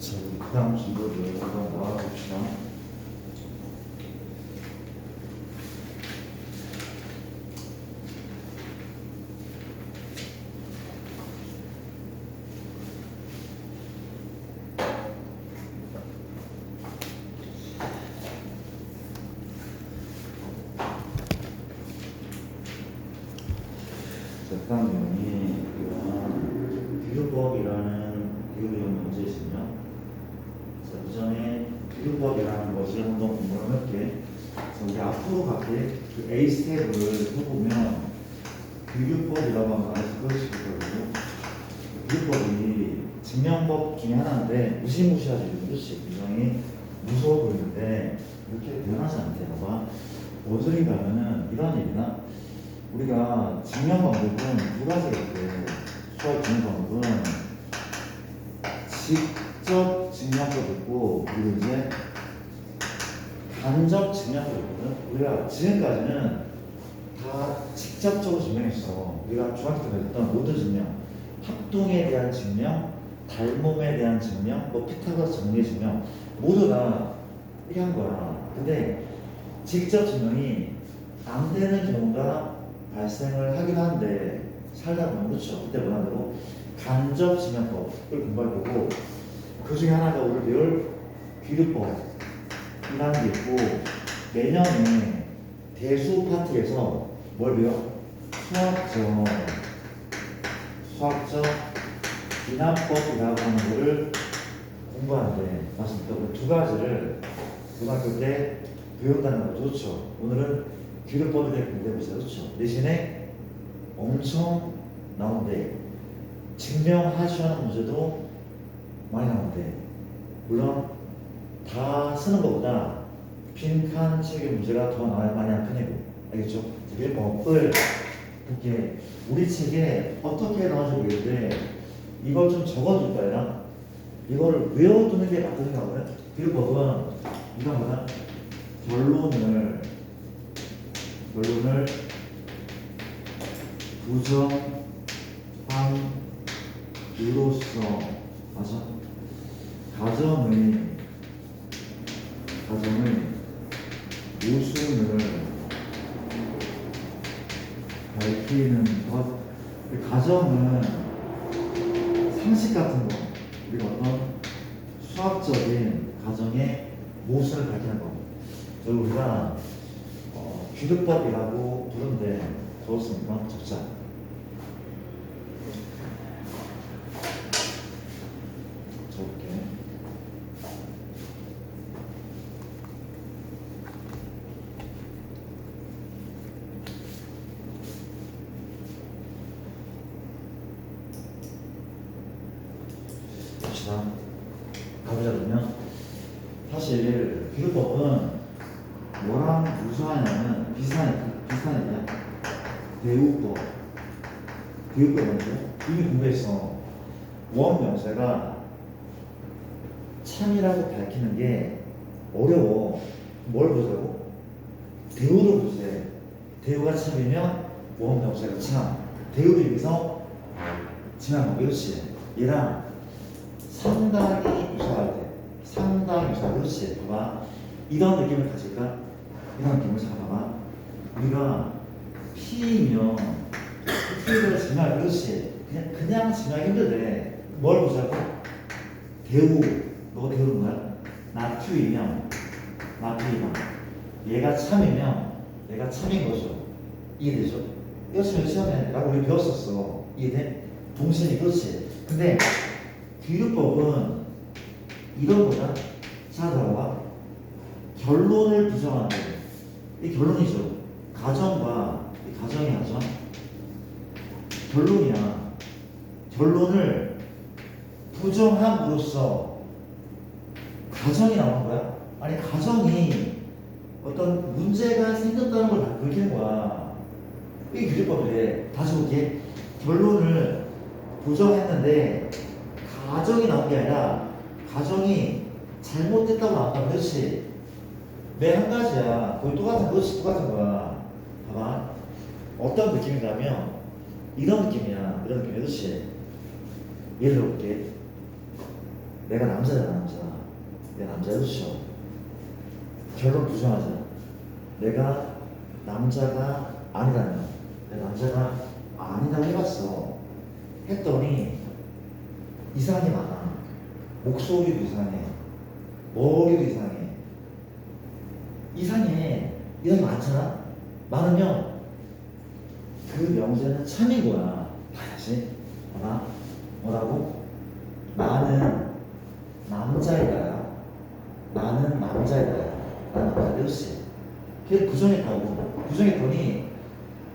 자, 우리 그 다음 진도를 한번 나와봅시다. 자, 그 다음 내용이 비교법이라는 비교적 문제이시며, 자, 그 전에 비교법이라는 것을 한번 공부를 할게. 우리 앞으로 갈게 그 A 스텝을 해보면 비교법이라고 하면 아실 것이거든요. 비교법이 증명법 중에 하나인데 무시무시하지, 그렇지? 굉장히 무서워 보이는데 이렇게 변하지 않대. 봐봐. 뭔 소린가 하면은 이런 얘기나, 우리가 증명 방법은 두 가지가 있대. 수학 증명 방법은 직접 증명법 있고, 그리고 이제 간접 증명법 있거든. 우리가 지금까지는 다 직접적으로 증명했어. 우리가 중학교 때 배웠던 모든 증명, 합동에 대한 증명, 닮음에 대한 증명, 뭐 피타고라스 정리의 증명, 모두 다 이렇게 한 거야. 근데 직접 증명이 안 되는 경우가 발생을 하긴 하는데, 살다 보면, 그렇죠? 그때 말한 대로 간접 증명법을 공부할 거고, 그 중에 하나가 오늘 배울 귀류법이라는 게 있고, 내년에 대수 파트에서 뭘 배워? 수학적 비난법이라고 하는 거를 공부하는데, 맞습니까? 두 가지를 고등학교 때 배운다는 거죠. 그렇죠? 오늘은 귀류법에 대해 공부해보세요. 그렇죠? 대신에 엄청 나온대. 증명하시는 문제도 많이 나온대. 물론 다 쓰는 것보다 빈칸 책의 문제가 더 많이 한 편이고, 알겠죠? 비교법을 이렇게 우리 책에 어떻게 나오는지 모르겠는데 이걸 좀 적어둘 거야. 이거를 외워두는 게 맞다고 생각하거든. 비교법은 이거보다 결론을 부정함으로써, 맞아? 가정의 모순을 밝히는 것. 가정은 상식 같은 거, 우리가 어떤 수학적인 가정의 모순을 밝히는 거. 그래서 우리가 귀두법이라고 부르는데 적었으니까 적자. 적을게. 봅시다. 가보자. 그러면 사실 귀두법은 뭐랑 유사하냐면 비슷하냐? 대우법. 대우법 뭔지 이미 공부했어. 원 명사가 참이라고 밝히는 게 어려워. 뭘 보자고? 대우를 보세. 대우가 참이면 원 명사가 참. 대우를 여기서 지나간 거. 그렇지? 얘랑 상당히 유사할 때. 상당히 유사. 그렇지? 봐봐. 이런 느낌을 가질까? 이런 느낌을 잡아봐. 우리가 P면 P를 증명하기, 그렇지? 그냥 증명하기 힘들대. 뭘 보자고? 대우. 너가 대우는 뭐야? 나 Q이면 나 P이면 얘가 참이면 얘가 참인 거죠. 이해되죠? 이것을 시험에 라고 우리 배웠었어. 이해돼? 동시에. 그렇지? 근데 귀류법은 이런 거다. 자, 들어봐. 결론을 부정하는 거예요. 이 결론이죠. 가정과 이 가정의 가정. 결론이야. 결론을 부정함으로써 가정이 나오는 거야. 아니, 가정이 어떤 문제가 생겼다는 걸 밝히는 거야. 이게 규제법이래. 다시 볼게. 결론을 부정했는데 가정이 나온 게 아니라 가정이 잘못됐다고 나왔다. 그렇지? 매 한 가지야. 거의 똑같은 거야. 봐봐. 어떤 느낌이냐면 이런 느낌이야. 이런 느낌. 그렇지? 예를 들어볼게. 내가 남자잖아, 남자. 내가 남자야, 그렇죠? 결론 부정하자. 내가 남자가 아니라면, 내가 남자가 아니라고 해봤어. 했더니 이상한 게 많아. 목소리도 이상해. 머리도 이상해. 이상해. 이상이 많잖아? 많으면 그 명제는 참인 거야. 다시 봐봐. 뭐라고? 나는 남자이다야. 나는 남자이다야. 나는 남자이다. 그렇지? 걔를 부정했다고. 부정했더니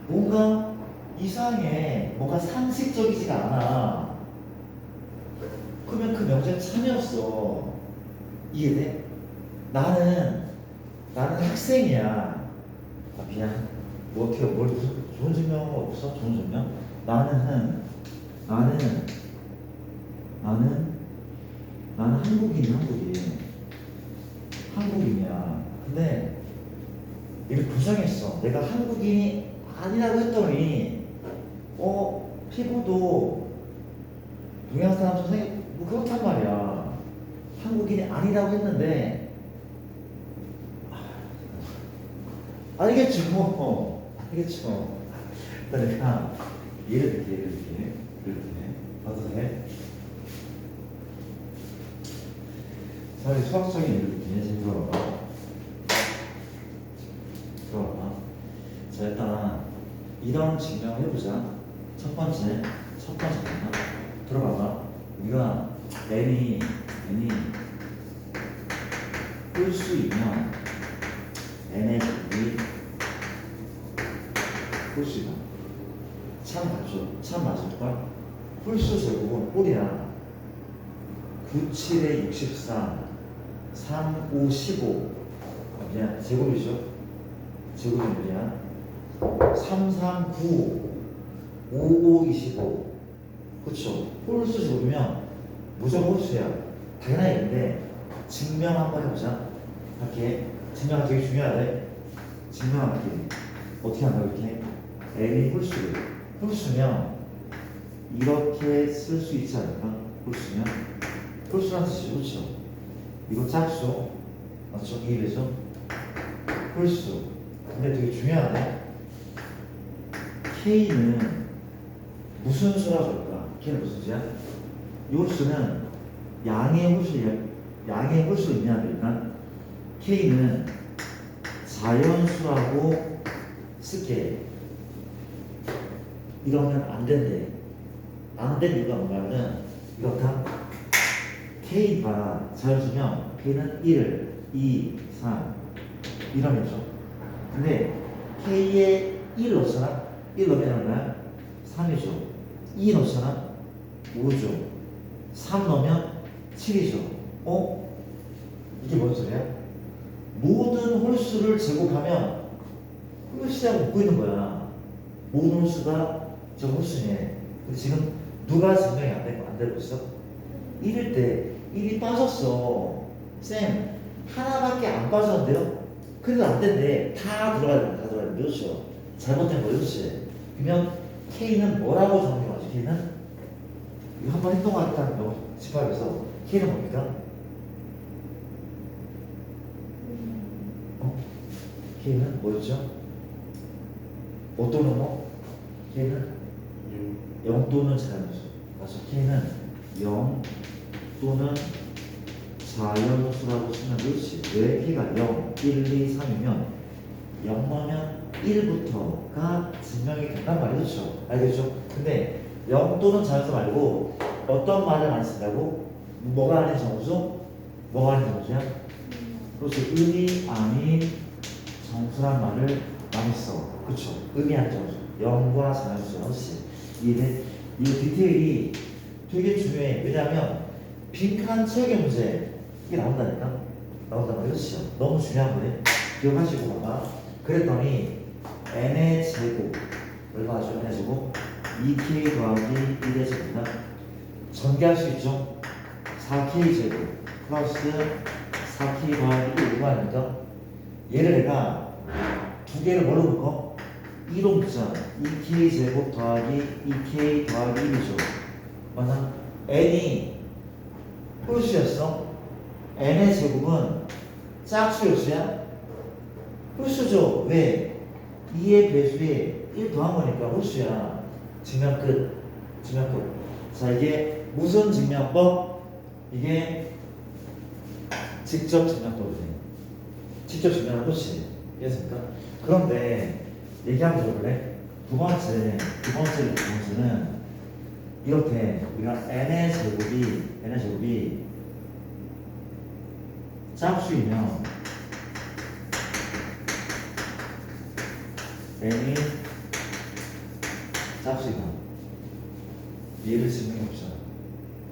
뭔가 이상해. 뭔가 상식적이지가 않아. 그러면 그 명제는 참이었어. 이해돼? 나는 학생이야. 아, 미안. 뭐 어떻게 뭘 무슨 좋은 증명 없어? 좋은 증명? 나는 한국인. 한국인이야. 근데 이를 부정했어. 내가 한국인이 아니라고 했더니 피부도 동양 사람처럼 뭐 그렇단 말이야. 한국인이 아니라고 했는데 알겠죠? 알겠죠? 그러니까 이렇게 봐도 돼? 자, 이 수학적인 예를 들게. 지금 들어봐. 자, 일단 이런 증명을 해보자. 첫 번째 들어봐봐. 우리가 n이 홀수이면 n의 곱이 홀수이다. 참 맞을걸? 홀수 제곱은 홀이야. 9, 7에 63, 3, 5, 15. 미안, 제곱이죠? 제곱이 몇이야? 3, 3, 9, 5, 5, 25. 그쵸? 홀수 제곱이면 무조건 홀수야. 당연한 얘기인데 증명 한번 해보자. 할게. 증명이 되게 중요하대. 증명하기. 어떻게 한다고 이렇게? n이 홀수면 이렇게 쓸 수 있지 않을까? 홀수란 뜻이죠. 그렇죠? 이거 짝수. 맞죠? 이해되죠? 홀수. 근데 되게 중요하네. K는 무슨 수라고 할까? K는 무슨 수야? 이 홀수는 양의 홀수 있냐? 일단 K는 자연수라고 쓸게. 이러면 안 된대. 안 된 이유가 뭐냐면 이렇다. K가 자연수면 K는 1, 2, 3 이러면서. 근데 K에 1 넣잖아. 1 넣으면 얼마야? 3이죠. 2 넣잖아. 5죠. 3 넣으면 7이죠. 이게 뭔 소리야? 모든 홀수를 제곱하면 홀수라고 묻고 있는 거야. 모든 홀수가 저 홀수네. 근데 지금 누가 증명이 안 되고 있어? 1일 때 1이 빠졌어. 쌤, 하나밖에 안 빠졌는데요? 그래도 안 된대. 다 들어가야 돼. 그렇죠? 잘못된 거예요. 그렇지? 그러면 K는 뭐라고 정리하지? K는? 이거 한번 했던 것 같다는 거 집합에서 K는 뭡니까? K는 뭐였죠? 어떤 뭐? K는 0 또는 자연수. 맞죠? K는 0 또는 자연수라고 쓰면 그렇지. 왜 K가 0, 1, 2, 3이면 0 넣으면 1부터가 증명이 된단 말이죠. 알겠죠? 근데 0 또는 자연수 말고 어떤 말을 많이 쓴다고? 뭐가 아닌 정수? 뭐가 아닌 정수야? 그렇지. 의미 아닌 정수란 말을 많이 써. 그렇죠? 의미 아닌 정수. 0과 자연수. 그렇지. 이 디테일이 되게 중요해. 왜냐하면 빈칸 채우기 문제 이게 나온다니까? 나온단 말이야. 그렇죠? 너무 중요한 거네. 기억하시고 봐봐. 그랬더니 n의 제곱 얼마죠? n의 제곱 2k 더하기 1의 제곱이나 전개할 수 있죠? 4k 제곱 플러스 4k 더하기 1 얼마입니까? 얘를 내가 두 개를 뭘로 묶어? 2로 묶자. 2k 제곱 더하기 2k 더하기 1이죠. 맞나? n이 홀수였어. n의 제곱은 짝수였어야? 홀수죠. 왜? 2의 배수에 1 더한 거니까 홀수야. 증명 끝. 증명 끝. 자, 이게 무슨 증명법? 이게 직접 증명법이지. 직접 증명은 홀수. 이해했습니까? 그런데 얘기 한번 들어볼래? 두 번째는 이렇게 우리가 n의 제곱이 짝수이면 n이 짝수이다. 얘를 증명해보자.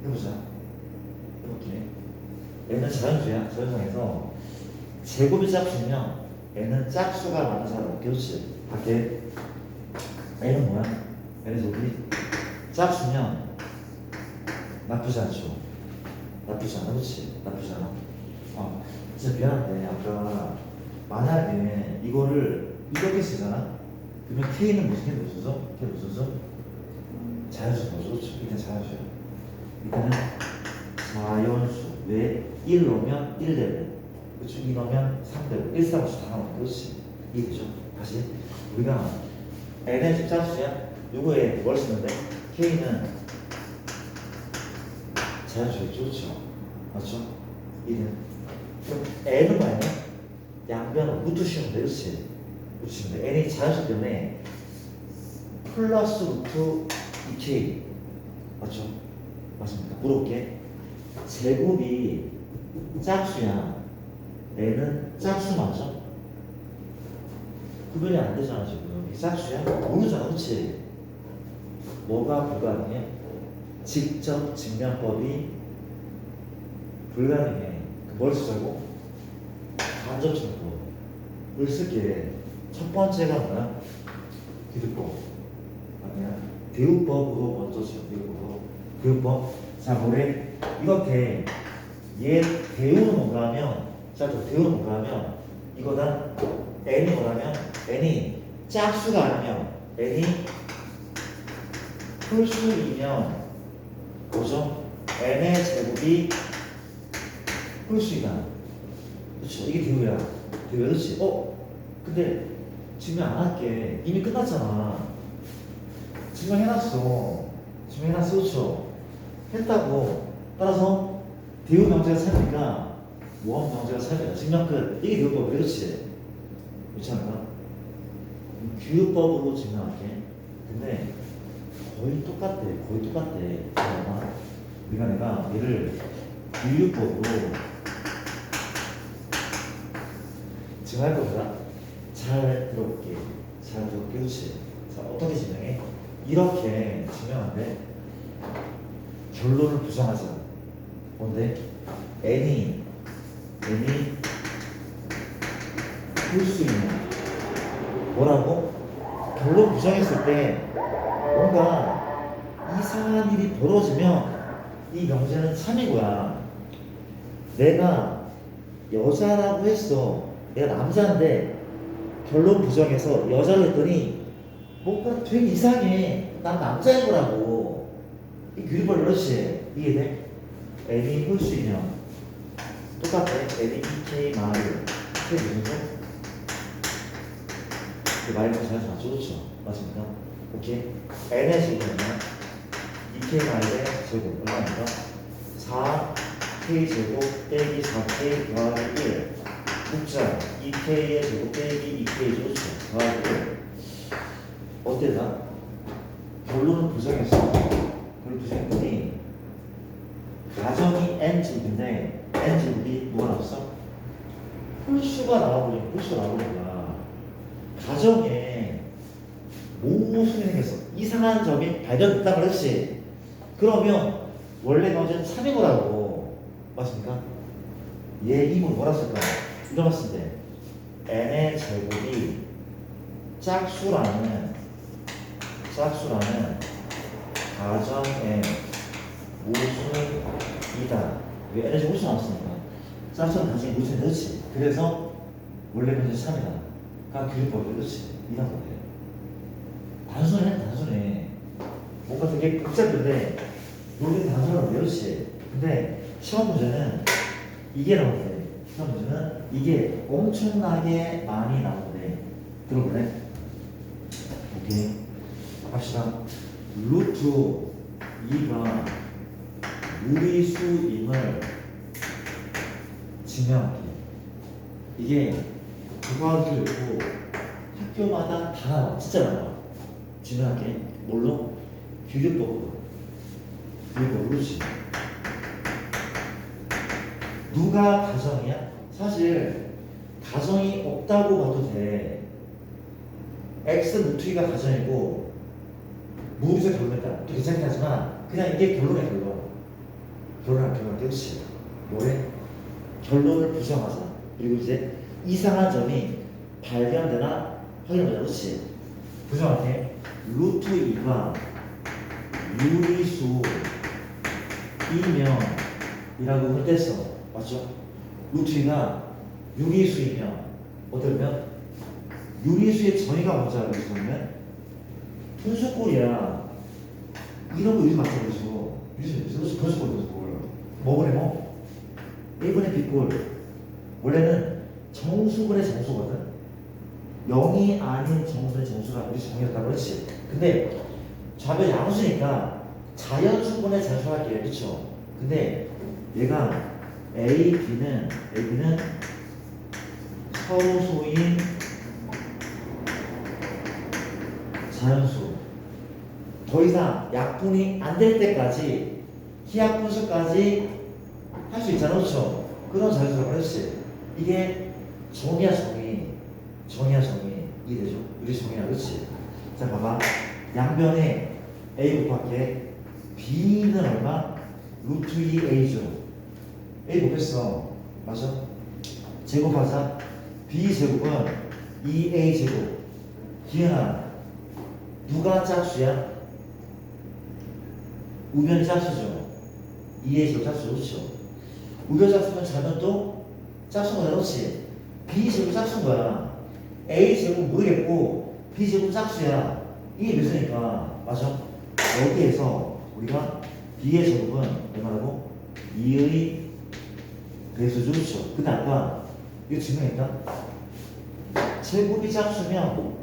해보자. 이렇게 n은 자연수야. 자연상에서 제곱이 짝수면 n은 짝수가 많은 사람. 그렇지. 밖에 n은 뭐야? n의 제곱이 짝수면 나쁘지 않죠. 나쁘지 않아. 그렇지. 나쁘지 않아. 진짜 미안한데 아까 만약에 이거를 이렇게 쓰잖아. 그러면 K는 무슨 수? K 무슨 수? 자연수 뭐죠? 그렇죠. 이때는 자연수야. 이때는 자연수. 왜? 1 넣으면 1 되고 그렇죠. 2 넣으면 3 되고 1, 4, 5 다 나오면 그렇지. 이해되죠? 다시 우리가 n의 짝수야. 요거에 뭘 쓰는데? K는 자연수였죠. 그렇죠? 맞죠? 이는 그럼 n은 뭐야? 양변을 루트 씌우면 돼. 그렇지? 루트 씌우면 돼. n이 자연수 때문에 플러스 루트 2k 맞죠? 맞습니까? 물어볼게. 제곱이 짝수야. n은 짝수 맞죠? 구별이 안 되잖아 지금. 이게 짝수야? 모르잖아. 그렇지? 뭐가 불가능해? 직접 증명법이 불가능해. 뭘 쓰자고? 간접 증명법을 쓸게. 첫 번째가 뭐야? 대두법. 아니야. 대우법으로 먼저 써. 대우법. 자, 뭐래? 이렇게 얘 대우는 뭔가 하면, 자, 대우는 뭔가 하면 이거다. n이 뭐라면 n이 짝수가 아니면 n이 홀수이면 뭐죠? n의 제곱이 홀수이다. 그렇죠? 이게 대우야. 대우. 그렇지? 근데 증명 안 할게. 이미 끝났잖아. 증명해놨어. 그렇죠? 했다고. 따라서 대우 명제가 3이니까 모험 명제가 3이야. 증명 끝. 이게 대우법. 그렇지? 그렇지 않을까? 규율법으로 증명할게. 근데 거의 똑같대. 내가 얘를 규율법으로 증명할 겁니다. 잘 들어볼게. 그렇지? 자, 어떻게 증명해? 이렇게 증명하는데 결론을 부정하자. 뭔데? n이 홀수이면 뭐라고? 결론 부정했을 때 뭔가 이상한 일이 벌어지면 이 명제는 참이고야. 내가 여자라고 했어. 내가 남자인데 결론 부정해서 여자로 했더니 뭔가 되게 이상해. 난 남자인 거라고. 이 규율벌 그렇지. 이해돼? n이 홀수이면 똑같아. n이 2k 마를 그게 무슨 소? 그 마이너스 자연수 맞죠? 그렇죠? 맞습니까? 오케이. n의 제곱은 2k 마일의 제곱 얼마입니까? 4k 제곱 빼기 4k 더하기 1 곱자 2k의 제곱 빼기 2k 제곱 더하기 1 어때 나? 결론은 부정했어. 그걸 부정했더니 가정이 n제곱인데 n제곱이 뭐가 나왔어? 홀수가 나와버린 거야. 가정에 모순이 생겼어. 이상한 점이 발견됐다 그랬지. 그러면 원래 명제는 3인 거라고. 맞습니까? 얘 힘을 뭐라 쓸까? 이러봤을 때 n의 제곱이 짝수라는 가정의 모순이다. 왜 n의 제곱이 나왔으니까. 짝수는 가정의 모순이 그렇지. 그래서 원래 명제 3이다. 그러니까 규율법이 그렇지. 이런 거예요. 단순해. 뭔가 되게 복잡한데, 우리는 단순하고 그렇지. 근데 시험 문제는 이게 나오는데, 시험 문제는 이게 엄청나게 많이 나오는데, 들어볼래? 오케이. 갑시다. 루트 2가 무리수임을 증명하기. 이게 국어학교 있고 학교마다 다 나와. 진짜 나와. 증명하기. 뭘로? 규律법으로. 규律. 누가 가정이야? 사실 가정이 없다고 봐도 돼. x 루트 2가 가정이고 무리수 결론이다. 또 괜찮긴 하지만 그냥 이게 결론이야, 결론. 결론 때우치. 뭐래? 결론을 부정하자. 그리고 이제 이상한 점이 발견되나 확인해보자. 그렇지? 부정할게. 루트 2가 유리수이면 이라고 했댔어. 맞죠? 루트 2가 유리수이면 어떨면 유리수의 전이가 뭔지 알고 있으면 분수꼴이야. 이런 거 요즘 맞잖아. 유리수 분수꼴. 뭐 그래 뭐? 1분의 B꼴. 원래는 정수분의 정수거든. 0이 아닌 정수분의 정수가 우리 정이었다고 그랬지. 근데 좌변 양수니까 자연수분의 자수 할게요. 그쵸? 근데 얘가 A, B는 서로 소인 자연수. 더 이상 약분이 안 될 때까지 희약분수까지 할 수 있잖아. 그렇죠? 그런 자연수라고 했지. 이게 정이야, 정이. 이해되죠? 우리 정이야. 그렇지? 자, 봐봐. 양변에 A 곱할게. B는 얼마? 루트 2A죠. A 곱했어. 맞아? 제곱하자. B 제곱은 2A 제곱. 기현아, 누가 짝수야? 우변이 짝수죠. 2A 제곱 짝수. 그렇죠? 우변 짝수면 자변도 짝수인 거야. 그렇지? B 제곱 짝수인 거야. A 제곱 모르겠고 B 제곱 짝수야. 이게 몇 수니까. 맞아? 여기에서 우리가 B의 제곱은 얼마라고? 2의 배수죠. 그렇죠? 근데 아까 이거 증명했다. 제곱이 짝수면,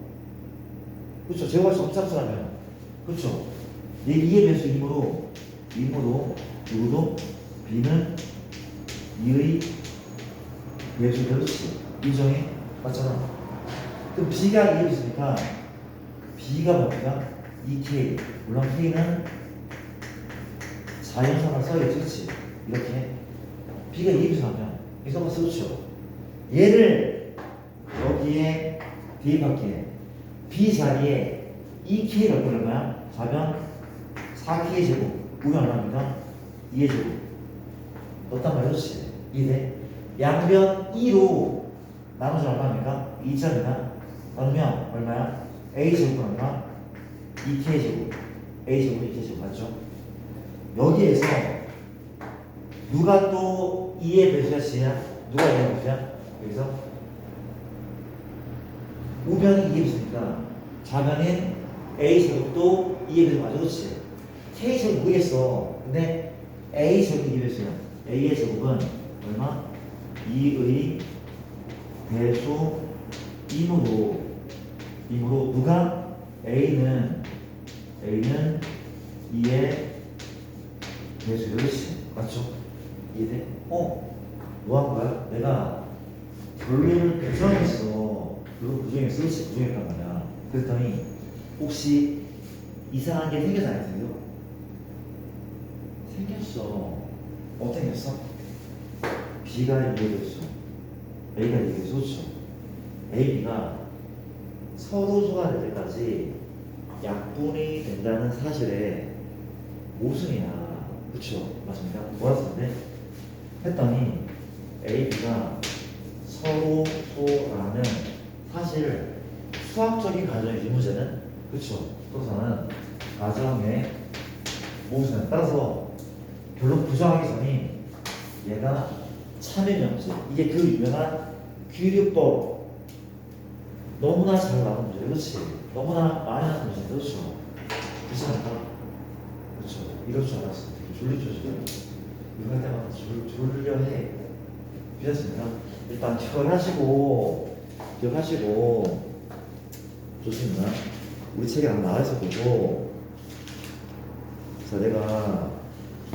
그렇죠? 제곱할 수 없는 짝수라면, 그렇죠? 얘 2의 배수 2으로 누구도 B는 2의 배수. 그렇지? 이정이 맞잖아. 그럼 B가 2에 있으니까 B가 뭡니까? 2K. 물론 K는 자연수가 써야지. 그렇지? 이렇게 B가 2에 비슷하면 이성을 쓰죠. 얘를 여기에 대입할게. B 자리에 2K를 넣을 거야. 좌변 4K 제곱. 우변 얼마입니까? 2의 제곱. 넣었단 말이지. 2대 양변 2로 나누면 얼마입니까? 2점이나 나누면 얼마야? A 제곱은 얼마? 2K 제곱. A 제곱은 2K 제곱. 맞죠? 여기에서 누가 또 2의 배수야, C야? 누가 2의 배수야? 여기서 우변이 2의 배수니까 좌변인 A 제곱도 2의 배수 맞아. 그렇지? K 제곱 모르겠어. 근데 A 제곱이 2의 배수야. A의 제곱은 얼마? 2의 배수 2으로 누가? A는 2의 배수. 그렇지? 맞죠? 이해돼? 뭐 한 거야? 내가 결론을 부정했어. 결론 부정했어. 그렇지? 부정했단 말이야. 그랬더니 혹시 이상한 게 생겨서 안 생겨? 생겼어. 어떻게 생겼어? B가 2의 배수, A가 2의 배수. 그렇죠? A, B가 서로 소화될 때까지 약분이 된다는 사실에 모순이야. 그쵸? 맞습니까? 몰았었는데 했더니 A, B가 서로 소라는 사실 수학적인 가정이지. 문제는. 그쵸? 또서는 가정의 모순에 따라서 결론 부정하기 전이 얘가 참여명제. 이게 그 유명한 규律법. 너무나 잘 나온 문제. 그렇지? 너무나 많이 나온 문제. 그렇죠? 그렇지 않을까? 그렇죠. 이럴 줄 알았어. 되게 졸리죠, 지금. 이거 할 때마다 졸려 해. 괜찮습니까? 일단 기억하시고 좋습니다. 우리 책에 한번 나와서 보고. 자, 내가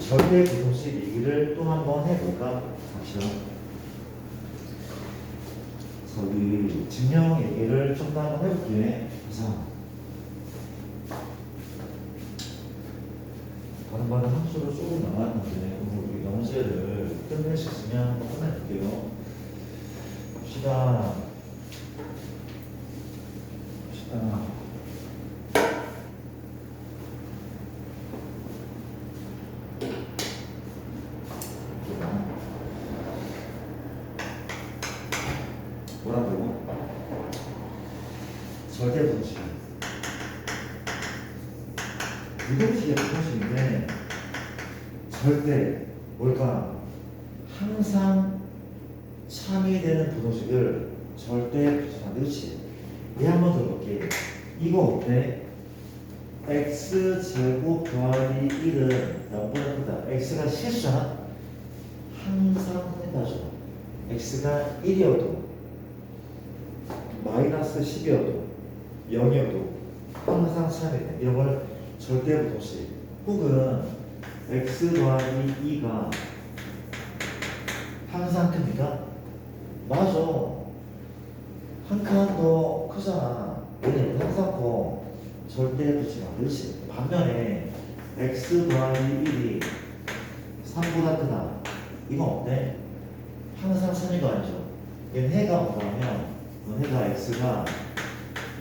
절대 부동식 얘기를 또 한번 해볼까? 합시다. 우리 증명 얘기를 좀 더 한번 해볼게. 그래서 바른바른 함수로 조금 남았는데 오늘 우리 영재를 끝낼 수 있으면 한번 끝내볼게요. 봅시다. 뭐라고? 절대 부동식. 부동식의 부동식인데 절대 뭘까? 항상 참여되는 부동식을 절대 부동식한다. 그렇지? 얘 한번 들어볼게. 이거 어때? x제곱 더하기 1은 0보다 크다. x가 실수잖아? 항상 해다줘. x가 1이어도 마이너스 10이어도 0이어도 항상 참여돼. 이런 걸 절대 부동식. 혹은 x 더하기 2가 항상 큽니까? 맞아. 한 칸 더 크잖아. 얘는 항상 커. 절대 부동식 안 되지. 반면에 x 더하기 1이 3보다 크다. 이건 어때? 항상 3이 아니죠. 얘는 해가 뭐냐면 해가 x가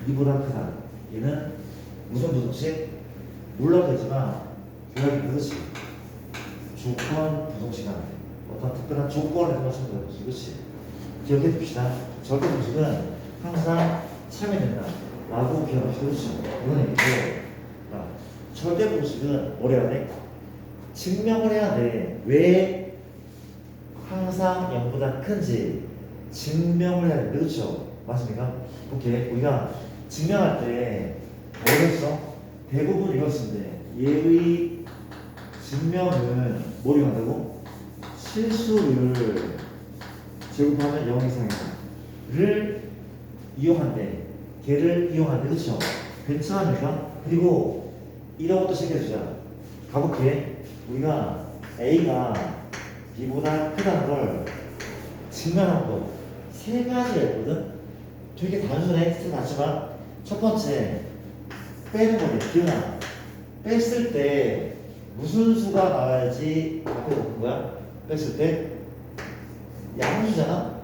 2보다 크다. 얘는 무슨 부동식? 몰라도 되지만 교양이 그렇지. 조건 부동식 하는 어떤 특별한 조건을 해서 부동식. 그렇지. 기억해 둡시다. 절대 부동식은 항상 참여된다 라고 기억하시죠. 그렇지. 이건 얘기고. 절대 부동식은 뭘 해야 돼? 증명을 해야 돼. 왜 항상 0보다 큰지 증명을 해야 돼. 그렇죠? 맞습니까? 오케이. 우리가 증명할 때 뭐랬어? 대부분 이것인데 얘의 증명은 뭘 이용한다고? 실수를 제곱하면 0 이상이다를 이용한대. 걔를 이용한대. 그렇죠? 괜찮습니까? 그리고 이런 것도 챙겨주자. 가볼게. 우리가 A가 B보다 크다는 걸 증명한 거 세 가지 했거든? 되게 단순해. 스텝 맞지만 첫 번째 빼는 거네. 기억나. 뺐을 때 무슨 수가 나와야지 앞에 놓는 거야? 뺐을 때 양수잖아?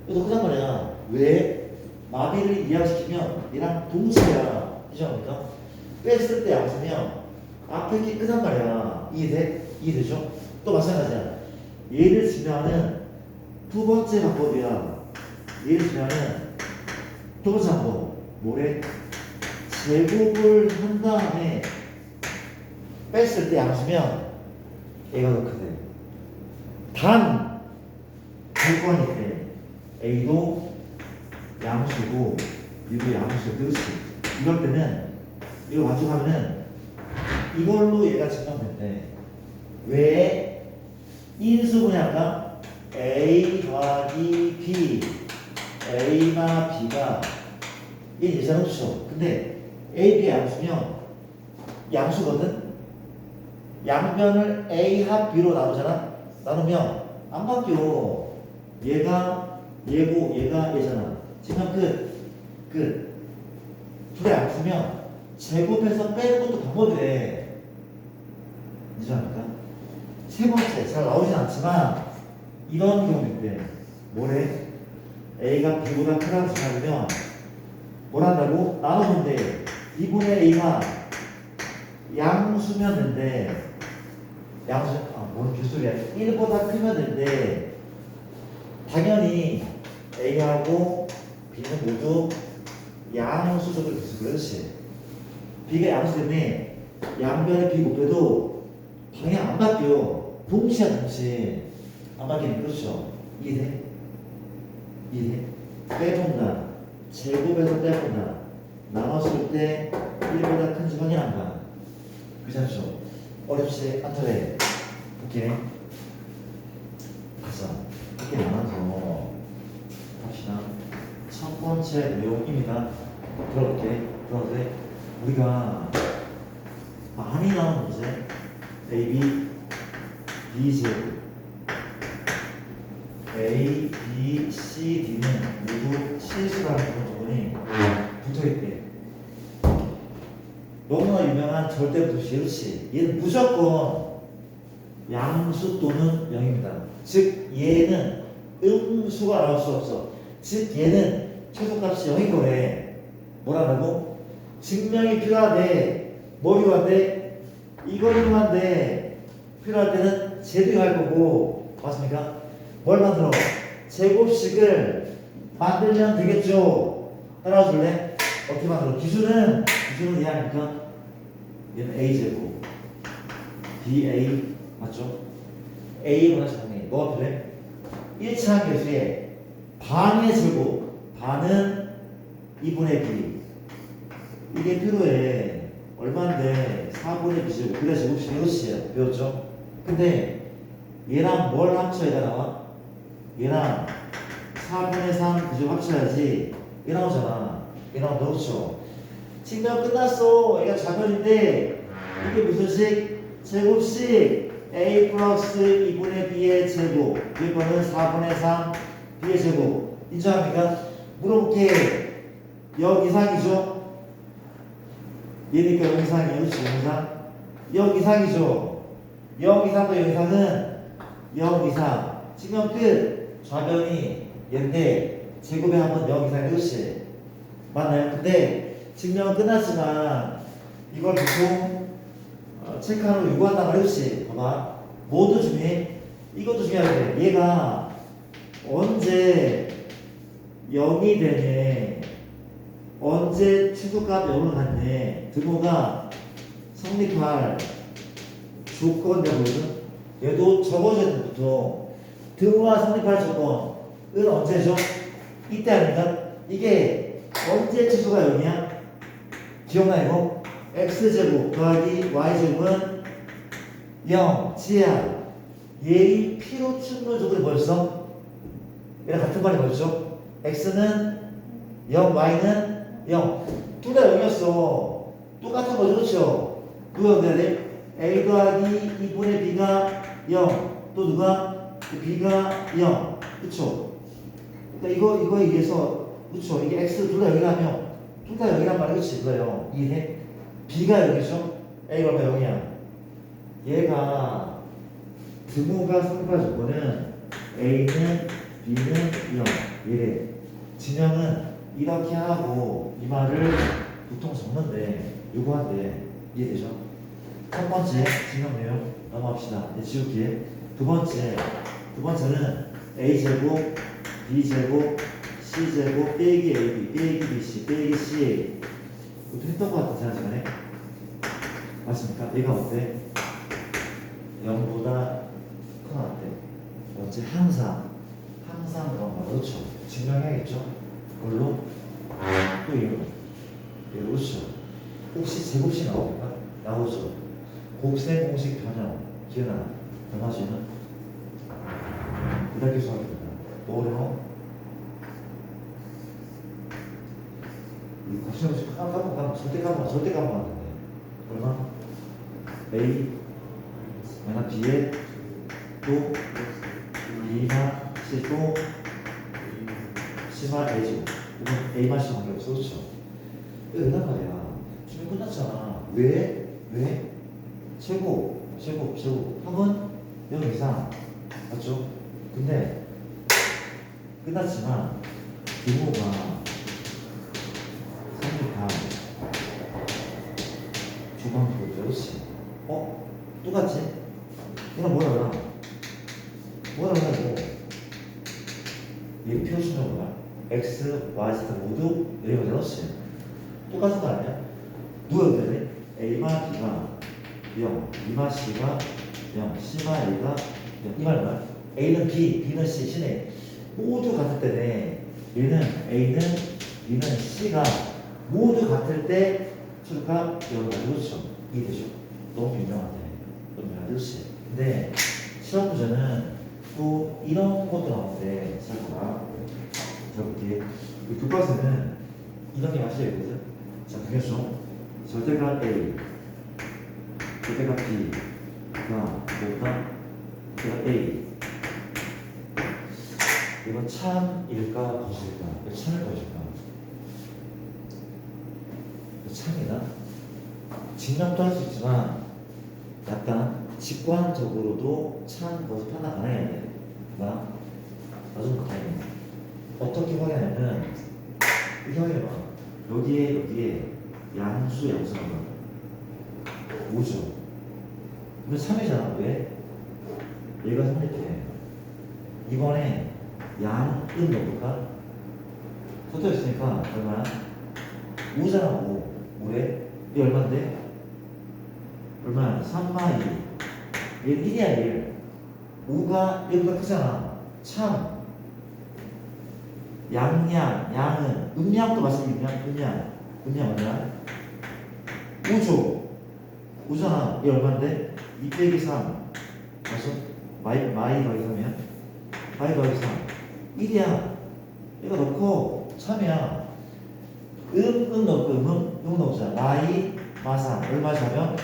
이거 크단 말이야. 왜? 마비를 이해시키면 얘랑 동시야. 이해합니까? 뺐을 때 양수면 앞에 게 크단 말이야. 이해되죠? 또 마찬가지야. 얘를 증명하는 두 번째 방법이야. 얘를 증명하는 두 번째 방법. 뭐래? 제곱을 한 다음에 뺐을 때 양수면 얘가 더 크대. 단 조건이 돼. A도 양수고 B도 양수고. 그렇지. 이럴 때는 이거 만족하면은 이걸로 얘가 증명된대. 왜? 인수분해할까? A 더하기 B A나 B가 얘 예전 없어. 근데 A, B가 양수면 양수거든? 양변을 A 합 B로 나누잖아? 나누면 안 바뀌어. 얘가 얘고 얘가 얘잖아. 지금 끝. 둘의 양수면 제곱해서 빼는 것도 방법이 돼. 이해합니까? 세 번째, 잘 나오진 않지만 이런 경우도 있대. 뭐래? A가 B보다 크다고 생각하면 뭘 한다고? 나누는데 2분의 A가 양수면 된대. 뭔 개소리야. 1보다 크면 된대. 당연히 A하고 B는 모두 양수적으로 비슷해. 그렇지. B가 양수 때문에 양변에 B 곱해도 당연히 안 바뀌어. 동시야 동시. 안 바뀌는. 그렇죠. 이해? 빼본다. 제곱에서 빼본다. 나눴을 때 1보다 큰지 확인한다. 괜찮죠? 어렵지 않더래. 오케이. 번째 내용입니다. 그런데 우리가 많이 나오는 문제 A, B, B 제곱 A, B, C, D는 모두 실수라는 그런 조건이 붙어있대. 너무나 유명한 절대부시, 그렇지? 얘는 무조건 양수 또는 0입니다. 즉 얘는 음수가 나올 수 없어. 즉 얘는 최소값이 0인 거래. 뭐라고? 증명이 필요하대. 뭐 필요한데? 이거 필요한데 필요할 때는 제도 할 거고, 맞습니까? 뭘 만들어? 제곱식을 만들면 되겠죠. 따라줄래? 어떻게 만들어? 기준은 얘 아닙니까? 얘는 a제곱 ba 맞죠? a보다 작네. 뭐가 필요해? 1차 계수의 반의 제곱, 반은 2분의 b. 이게 필요해. 얼마인데? 4분의 b제곱. 그래 제곱식 이것이에요. 배웠죠? 근데 얘랑 뭘 합쳐야 나와? 얘랑 4분의 3 그죠? 합쳐야지 얘 나오잖아. 얘 나온다. 그렇죠? 증명 끝났어. 얘가 자면인데 이게 무슨 식? 제곱식 a 플러스 2분의 b의 제곱 이거는 4분의 3 b의 제곱. 인정합니까? 물어볼게. 0 이상이죠? 얘니까 0 이상이에요. 그렇지? 0 이상? 0 이상이죠? 0 이상도 0 이상은 0 이상. 증명 끝. 좌변이 얘인데 제곱에 한번 0 이상. 그렇지? 맞나요? 근데 증명은 끝났지만 이걸 보통 체크하는 거 요구한단 말이지. 봐봐. 뭐도 중요해? 이것도 중요하대. 얘가 언제 0이 되네, 언제 최소값 0으로 갔네, 등호가 성립할 조건이라거든. 얘도 적어줘야 돼. 보통 등호가 성립할 조건은 언제죠? 이때 아닙니까? 이게 언제 최소가 0이야? 기억나 이거? x제곱 더하기 y제곱은 0. 지혜야, 얘의 필요 충분 조건이 뭐였어? 얘랑 같은 말이 뭐였죠? x는 0, y는 0. 둘 다 0이었어. 똑같은 거죠, 그렇죠? 누가 연대야 돼? a 더하기 2분의 b가 0. 또 누가? b가 0. 그쵸? 그러니까 이거에 의해서, 그쵸? 이게 x 둘 다 0이라면 둘 다 0이란 말이 그치? 그래요. 이해? b가 0이죠? a가 얼마 0이야? 얘가 등호가 성립할 조건은 a는 b는 0 이래. 진영은 이렇게 하고 이 말을 보통 적는데 요거한데 이해되죠? 첫 번째 진영 내용 넘어갑시다. 이제 지울게. 두 번째는 a제곱 b제곱 c제곱 빼기 ab 빼기 bc 빼기 c. 이것도 했던 것 같은 지난 시간에. 맞습니까? 얘가 어때? 0보다 큰 어때? 어째 항상 그런 거. 그렇죠? 증명해야겠죠? 그걸로 또 이거 그렇죠? 혹시 제곱식 나옵니까? 나오죠? 곱셈 공식 변형 기억나? 변화지는 이렇게 수학입니다. 뭐래요? 이 곱셈 공식 까먹으면 절대 까먹으면 안 되네. 얼마? a 마이너스 b에 또 b가 c 또 c가 a죠. 이건 a만 c 관계없어. 그렇죠? 이거 된단 말이야. 지금 끝났잖아. 왜? 최고 합은 0 이상. 맞죠? 근데 끝났지만 규모가 성립한 주방부죠. 그렇지? 똑같지? 얘가 뭐라 이거? 얘 표시는 뭐야? x, y, z 모두 여기가 그렇지? 똑같은 거 아니야? 누가 그래야 돼? a만 b가 0, b만 c가 0, c만 a가 0. 이 말은 뭐야? a는 b, b는 c, c네. 모두 같을 때네. 얘는 a는 b는 c가 모두 같을 때 최소값 0을 가지고. 그렇죠? 이해되죠? 너무 유명하대. 그렇지? 근데 시험 문제는 또 이런 것도 나오는데 잘 봐봐. 자, 볼게요. 이 교과서는 이런 게 맞춰야 되거든. 자, 보겠어. 절대값 A, 절대값 B가 뭐가? 절대값 A. 이건 참일까 거짓일까? 이거 참일 거짓일까? 이거 참이다. 증명도 할 수 있지만 약간 직관적으로도 참 거짓 판단 가능해야 돼. 나 나좀 가능해. 어떻게 확인하냐면 이렇게 확인해봐. 여기에 양수가 5죠. 근데 3이잖아. 왜? 얘가 3이렇게. 이번에 양은 넣어볼까? 붙어 있으니까 얼마야? 5잖아. 5. 5래? 이게 얼마인데? 얼마야? 3마 2. 얘는 1이야 1. 5가 1보다 크잖아. 참 양은 음양도 마찬가지야. 음양 얼마야? 5죠. 5잖아. 이게 얼마인데? 2 빼기 3 맞아? 마이 더하기 3이야? 마이 더하기 3 1이야. 얘가 넣고 3이야. 넣고 음 넣자. 마삼 얼마 잡으면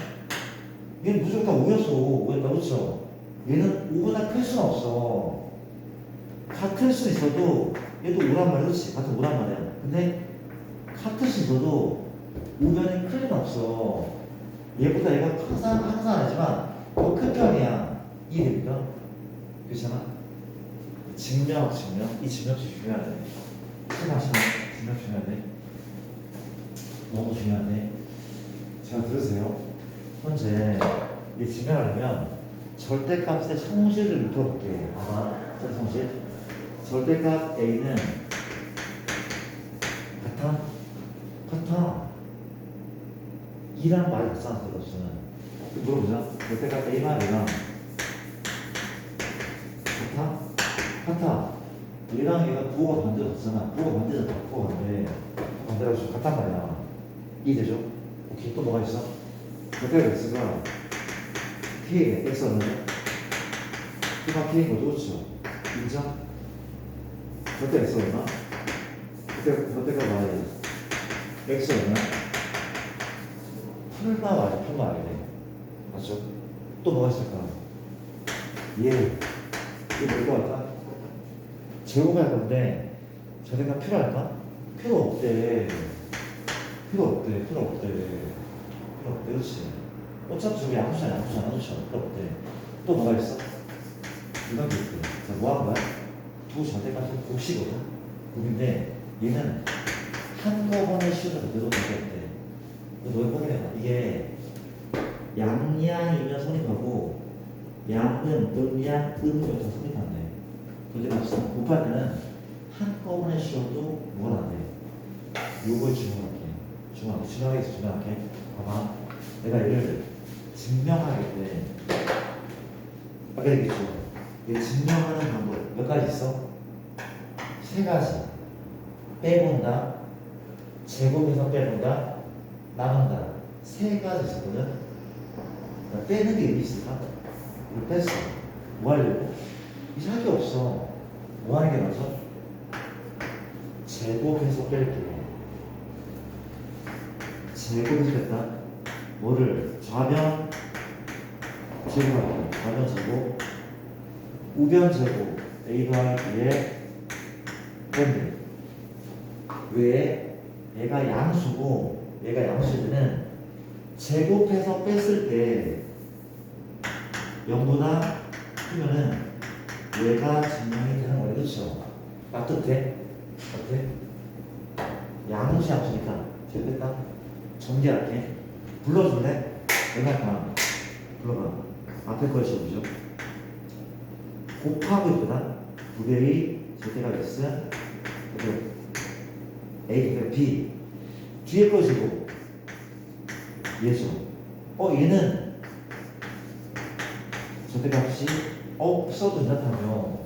얘는 무조건 다 5였어. 5였다. 그렇죠? 얘는 5보다 클 수는 없어. 같을 수 있어도 얘도 5란 말이야. 그렇지? 같은 5란 말이야. 근데 같을 수 있어도 5변이 클 리는 없어. 얘보다 얘가 항상 아니지만 더 큰 편이야. 이해됩니까? 그렇잖아? 증명. 이 증명이 중요하네. 증명 중요하네. 너무 중요하네. 잘 들으세요. 현재 이 증명하려면 절대값의 성질을 입혀볼게. 아마 성질. 절대값 A는 같아. 2라는 말이 없잖아. 물어보자. 절대값 A만 A랑 같아. 얘랑 얘가 부호가 반대였잖아. 부호가 반대라고 같단 말이야. 이해되죠? 오케이. 또 뭐가 있어? 절대값 X가 K에 X 얼마죠? K가 K인 거죠? 그렇죠? 인정? 절대 X 얼마? 절대값 Y X 얼마? 풀마 Y네. 맞죠? 또 뭐가 있을까? 이거 뭘거 할까? 제곱할 건데 절대값 필요할까? 필요 없대. 그렇지. 어차피 저기 양수잖아. 그렇죠? 필요 없대. 또 뭐가 있어? 이런 게 있대. 자, 뭐 하는 거야? 두 절대값은 곱이거든. 곱인데 얘는 한꺼번에 씌우는 그대로 되겠대. 너희 확인해봐. 이게 양양이면 성립하고 음양, 다 성립한대. 그래서 곱할 때는 한꺼번에 씌워도 뭐가 안 돼. 요걸 증명할게. 봐봐. 내가 얘를 증명하겠대. 아까 얘기했죠. 얘 증명하는 방법 몇 가지 있어? 3가지. 빼본다, 제곱해서 빼본다, 나눈다. 3가지 있었거든. 빼는 게 의미 있을까? 이걸 뺐어. 뭐 하려고? 이제 할 게 없어. 뭐 하는 게 맞아? 제곱해서 뺄게. 제곱해서 뺐다. 뭐를? 좌변 제곱할게. 좌변 제곱. 우변 제곱. A 더하기 B에 뺀대. 왜? 얘가 양수고, 얘가 양수는 제곱해서 뺐을 때 0보다 크면은 얘가 증명이 되는 거예요. 그렇죠? 맞듯해? 어때? 양수니까 제곱 뺐다. 전개할게. 불러줄래? 내가 불러봐. 앞에 거 지워보죠. 곱하고 있거든. 2배의 절대가 X, A, 절대가 B. 뒤에 거 지고 얘죠. 얘는 절대값이 없어도 된다면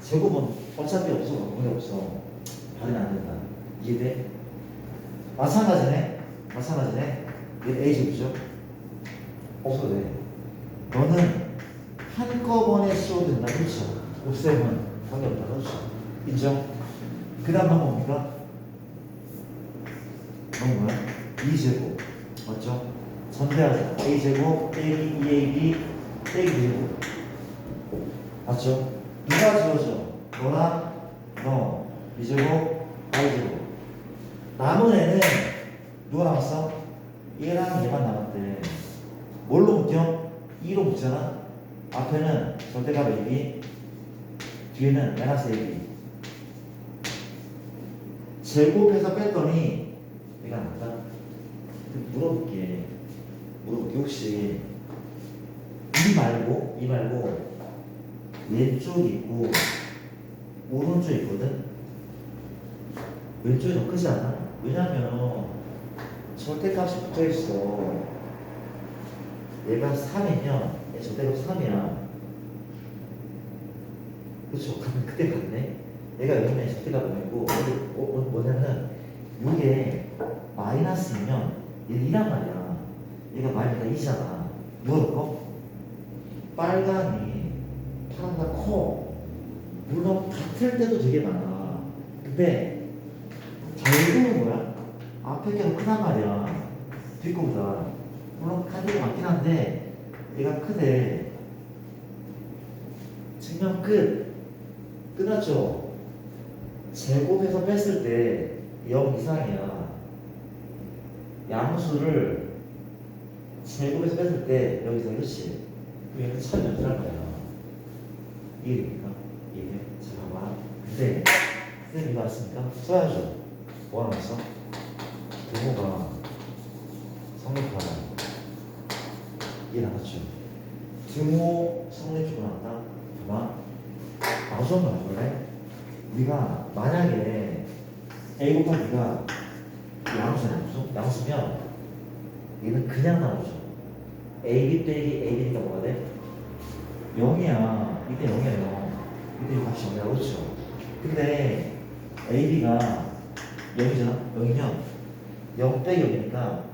제곱은 어차피 없어. 거의 없어. 발휘는 안 된다. 이해돼? 마찬가지네. 얘는 A 제곱이죠. 없어도 돼. 너는 한꺼번에 씌워도 된다. 그렇죠? 없애면 관계없다. 그렇죠? 인정? 그 다음 방법 뭡니까? 뭐야? 2제곱 맞죠? 전대하자. a제곱 빼기 2ab 빼기 b제곱 맞죠? 누가 지워져? 너랑 너 b제곱 y제곱 남은 애는 누가 남았어? 얘랑 얘만 남았대. 뭘로 묶여? 2로 묶잖아. 앞에는 절대값 ab 뒤에는 마이너스 ab 제곱해서 뺐더니 얘가 낫다. 물어볼게 혹시 이 말고 왼쪽이 있고 오른쪽이 있거든. 왼쪽이 더 크지 않아? 왜냐면 절대값이 붙어있어. 얘가 3이면 얘 절대값 3이야. 그렇죠. 그럼 그때 같네. 얘가 여기면 절대값 5이고 뭐냐면 이게 마이너스면 얘 2란 말이야. 얘가 마이너스 2잖아. 뭐라고? 빨강이 파란보다 커. 물론 같을 때도 되게 많아. 근데 결국은 뭐야? 앞에 게 더 크단 말이야. 뒷거보다. 물론 카드가 많긴 한데 얘가 크대. 증명 끝. 끝났죠? 제곱해서 뺐을 때 0 이상이야. 양수를 제곱해서 뺐을 때 0 이상. 그렇지? 그럼 얘는 차이 몇 할 거야? 이해됩니까? 이해? 자, 봐봐. 근데 선생님 이거 왔습니까? 써야죠. 뭐 하나 왔어? 부모가 성립하다. 이해 나갔죠? 등호 성립주고 나왔다. 봐봐. 나도 한번 해볼래? 우리가 만약에 A 곱하기 B가 양수면 얘는 그냥 나오죠. AB 빼기 AB니까 뭐가 돼? 0이야. 이때 0이야 0. 이때 값이 0이야. 그렇죠? 근데 AB가 0이잖아? 0이면 0 빼기 0이니까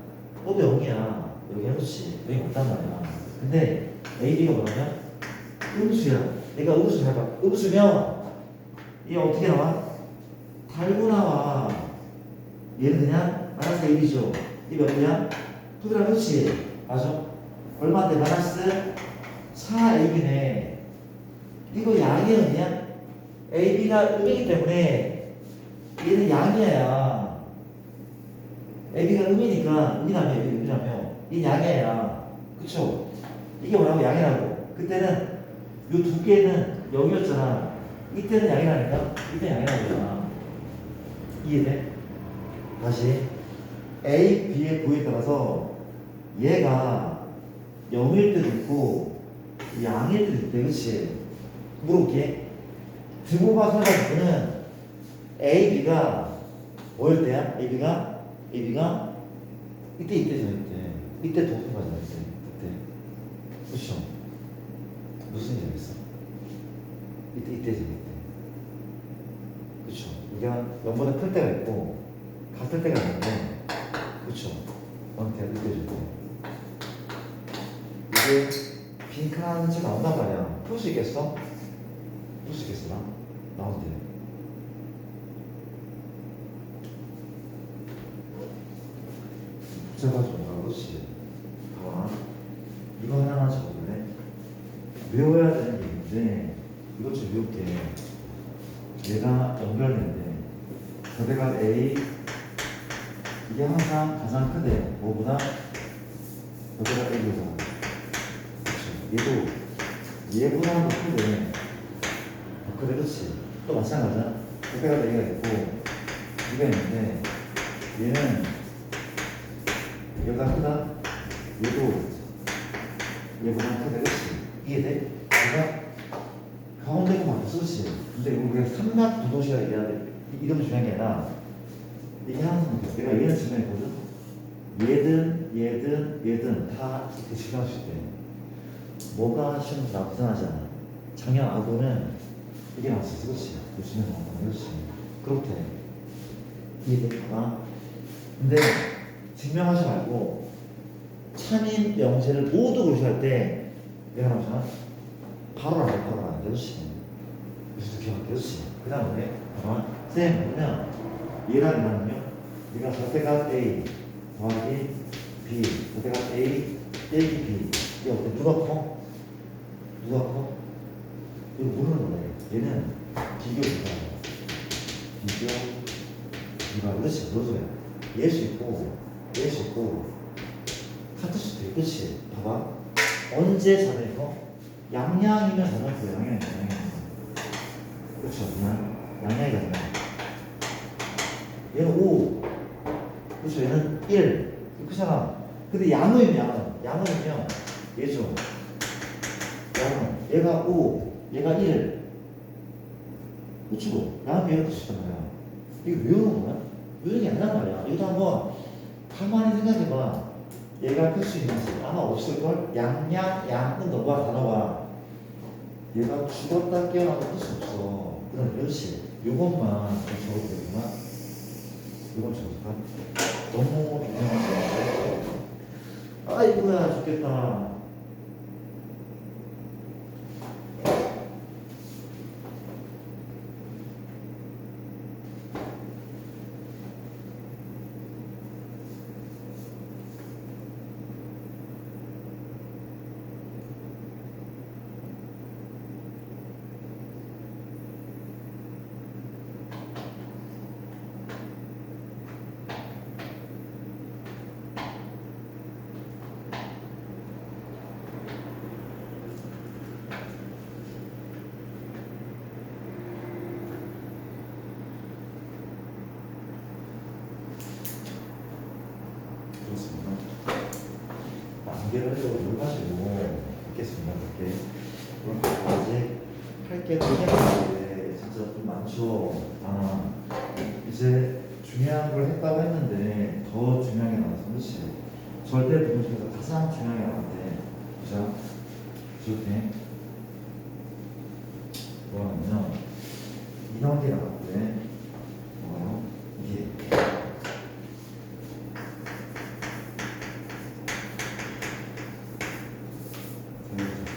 너도 0이야. 여기 그렇지. 0이 없단 말이야. 근데 AB가 뭐냐면 음수야. 얘가 음수 잘 봐. 음수면 얘 어떻게 나와? 달고 나와. 얘는 그냥 마이너스 1이죠. 이 몇 개야? 2랑 그렇지? 맞아? 얼마인데? 마이너스 4ab네. 이거 양이 아니야? ab가 음이기 때문에 얘는 양이야. ab가 음이니까 음이라며 얘 양이야. 그쵸? 이게 뭐라고? 양이라고. 그때는 요 두 개는 0이었잖아. 이때는 양이라니까? 이때는 양이라고. 이해돼? 다시 A, B의 부에 따라서 얘가 0일 때도 있고 양일 때도 있대. 그치? 물어볼게. 등호가 설명할 때는 A, B가 뭐일 때야? AB가 이때 이때 도큰 거잖아. 이때 그쵸? 무슨 일이 있어? 이때지. 그쵸? 우리가 0보다 클 때가 있고 같을 때가 있는데, 그쵸? 언제 이때죠. 이게 빈칸 책 나온단 말이야. 풀 수 있겠어? 나? 나온대. 복잡하지 마. 그렇지. 봐봐. 이거 하나만 적어볼래? 외워야 되는 얘기인데 이것 좀 외울게. 얘가 연결된대. 거대가 A 이게 항상 가장 크대. 뭐보다? 거대가 A보다. 그렇죠. 얘보다 더 크대. 더 크대. 그렇지. 또 마찬가지야. 거대가 A가 있고 B가 있는데 얘는 얘보다 크다. 얘도 얘보다 크대. 그렇지. 이해돼? 얘가 가운데가 바뀌었어. 그렇지. 근데 우리가 삼각 부도시라 얘기해야 돼. 이름 중요한 게 아니라 이게 항상 내가 얘는 증명했거든. 얘든 다 이렇게 증명할 수 있대. 뭐가 시험에서 나타나지 않아. 작년 아고는 이게 나왔어. 그렇지. 요즘에 나왔다. 그렇지. 그렇대. 이해돼? 근데 증명하지 말고 참인 명제를 모두 고시할 때 내가 나오잖아. 바로 알아. 그렇지. 그래서 기억할게. 그렇지. 그 다음에 봐봐. 쌤, 그러면 얘랑 얘랑요? 얘가 절대값 A 더하기 B, 절대값 A 빼기 B. 이게 어때? 누가 커? 누가 커? 이거 모르는 거네. 얘는 비교 불가. 비교 불가. 그렇지, 노소야. 얘일 수 있고, 얘일 수 있고, 같을 수도 있고, 그렇지. 봐봐. 언제 자네가 양양이면 자네고 양양이면 그렇죠. 양양이가 되면 얘는 5, 그렇죠. 얘는 1, 그렇잖아. 근데 양의면 얘죠. 양은 얘가 5, 얘가 1, 그렇죠. 양은 얘가 그렇단 말이야. 이거 외우는 거야? 외우는 게 아니란 말이야. 이것도 한번 가만히 생각해봐. 얘가 클 수 있는 수 아마 없을걸? 양은 너가 단어가 얘가 죽었다 깨어나도 클 수 없어. 그럼 그렇지. 요것만 좀 적어도 되구나. 요건 적을까? 너무 유명한 거. 아이고야 죽겠다. 그렇습니다. 안개를 물 가지고 있겠습니다. 이렇게. 그럼 아직 할 게 되게 많은데 진짜 좀 많죠. 이제 중요한 걸 했다고 했는데 더 중요한 게 나와서 그렇지. 절대 부분 중에서 가장 중요한 게 나왔는데 자, 이렇게 뭐냐면 이런 게 나왔대. 이게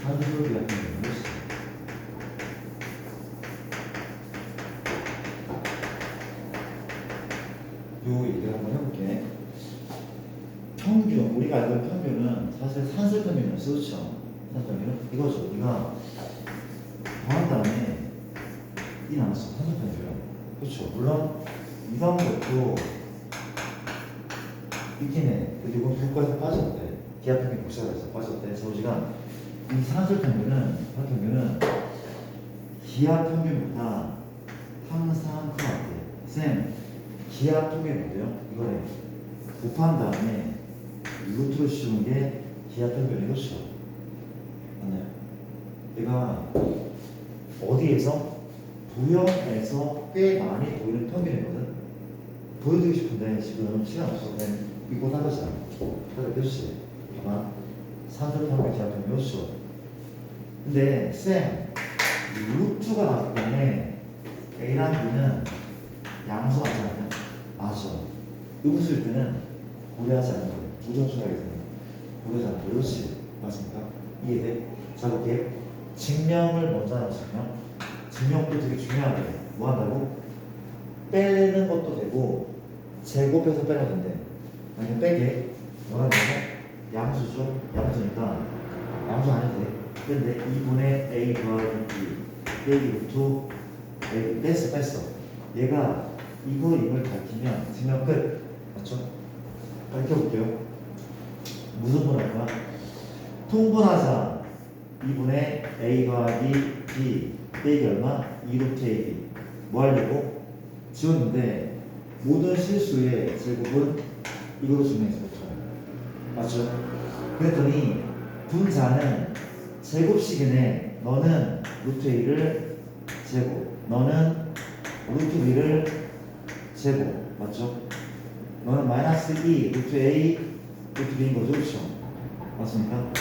한줄 같은 경우 요 얘기를 한번 해볼게. 평균, 우리가 알고 있는 평균은 사실 산술 평균이었어, 그렇죠? 산술 평균은 이거죠. 우리가 더한 다음에 이 나왔어, 산술 평균. 그렇죠. 물론 이런 것도 있긴 해. 근데 이건 불과해서 빠졌대. 기하 평균 복사해서 빠졌대. 저우지가 이 산술 평균은 기하 평균보다 항상 큰 것 같아. 쌤, 기하 평균이 뭐예요? 이거래. 곱한 다음에 루트로 씌우는 게 기하 평균이겠죠. 맞나요? 내가 어디에서? 도형에서 꽤 많이 보이는 평균이거든. 보여드리고 싶은데 지금 시간 없어서 그냥 이거 나가자. 그래, 몇 시? 봐봐. 산술 평균, 기하 평균 몇 시? 근데 쌤, 루트가 나왔기 때문에 A랑 B는 양수 맞지 않냐? 맞아. 음수일 때는 고려하지 않는 거예요. 부정수라기 때문에 고려하지 않는 거예요. 그렇지. 맞습니까? 이해돼? 자, 볼게. 증명을 먼저 하는 증명도 되게 중요하게 뭐 한다고? 빼는 것도 되고 제곱해서 빼면 된대. 아니면 빼게 뭐 하냐면 양수죠? 양수니까 양수 아니도 돼. 근데 2분의 A 더하기 B 빼기 루트 A 뺐어. 얘가 이걸 가리키면 증명 끝. 맞죠? 가르쳐볼게요. 무슨 분할 거야? 통분하자 2분의 A 더하기 B 빼기 얼마? 2루트 AB 뭐 하려고? 지웠는데 모든 실수의 제곱은 이걸로 증명했어요. 맞죠? 그랬더니 분자는 제곱식이네. 너는 루트 A를 제곱, 너는 루트 B를 제곱, 맞죠? 너는 마이너스 2 루트 A 루트 B인 거죠, 그렇죠? 맞습니까?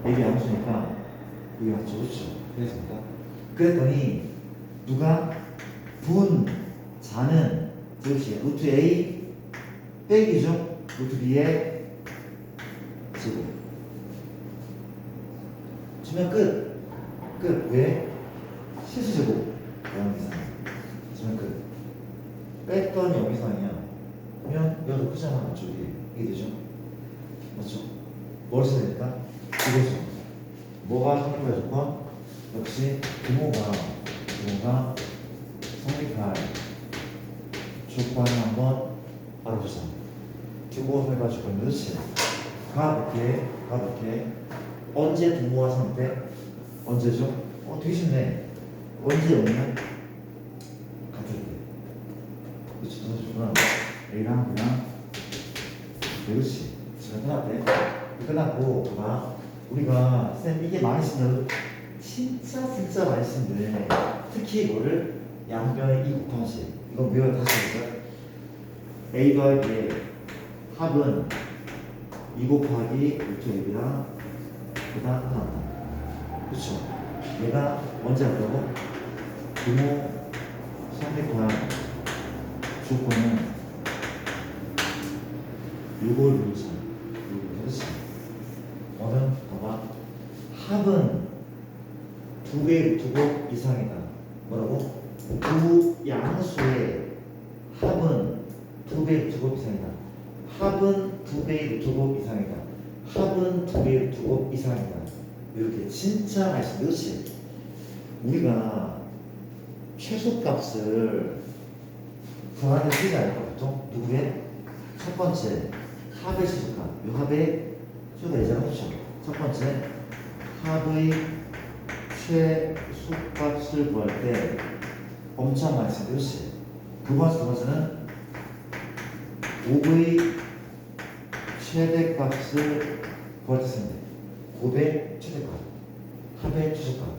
A가 양수니까 이게 맞죠, 그렇죠? 그랬습니까? 그랬더니 누가 분자는 그렇지 루트 A 빼기죠, 루트 B의 제곱. 주면 끝. 왜? 실수 제곱. 주면 끝. 뺐더니 0 이상이야. 그러면 여기도 크잖아. 이쪽이. 이게 되죠? 맞죠? 뭘 써야 될까? 이거죠. 뭐가 성립할 조건? 역시 부모가 성립할 조건을 한번 알아보자. 부모가 성립할 조건 그렇지. 가볍게 언제 부모가 성립해? 언제죠? 되게 쉽네. 언제 오면 같을 때. 그렇지. 그렇구나. A랑 B랑 그렇지. 지금 끝났대. 끝났고 우리가 쌤 이게 많이 쓰는 진짜 많이 쓰는데 특히 이거를 양변의 2 곱하기 10 이건 외워 다시 해볼까요? A 더하기 합은 2 곱하기 루트 A랑 그다음 끝났다. 그렇죠? 얘가 언제 한다고? 부모 성립할 조건은 6월 루트 그렇지. 오늘 봐봐. 합은 2개의 루트곱 이상이다. 뭐라고? 두 양수의 합은 2개의 루트곱 이상이다. 합은 2개의 루트곱 이상이다. 합은 2개의 루트곱 이상이다. 이렇게 진짜 말씀. 그렇지? 우리가 최소값을 구하는 쓰지 않을까 보통? 누구의? 첫 번째 합의 최소값. 이 합의 최소가 되잖아. 그렇죠? 첫 번째 합의 최소값을 구할 때 엄청 많이 쓰는 것이 두 번째는 곱의 최대값을 구할 때 쓰는데 곱의 최대값, 합의 최소값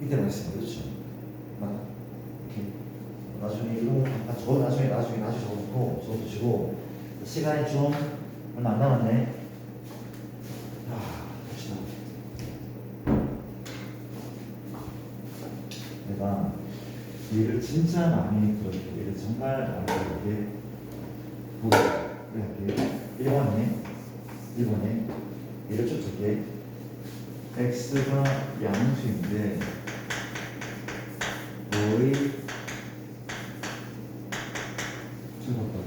이때 많이 쓰는 거죠. 맞나? 오케이. 나중에 이런 거 잠깐 나중에 적어놓고 적어두시고 시간이 좀 얼마 안 남았네. 봅시다. 내가 얘를 진짜 많이 들었고 얘를 정말 많이 들었게 보고 할게. 1번에 얘를 쭉 줄게. x가 양수인데 너의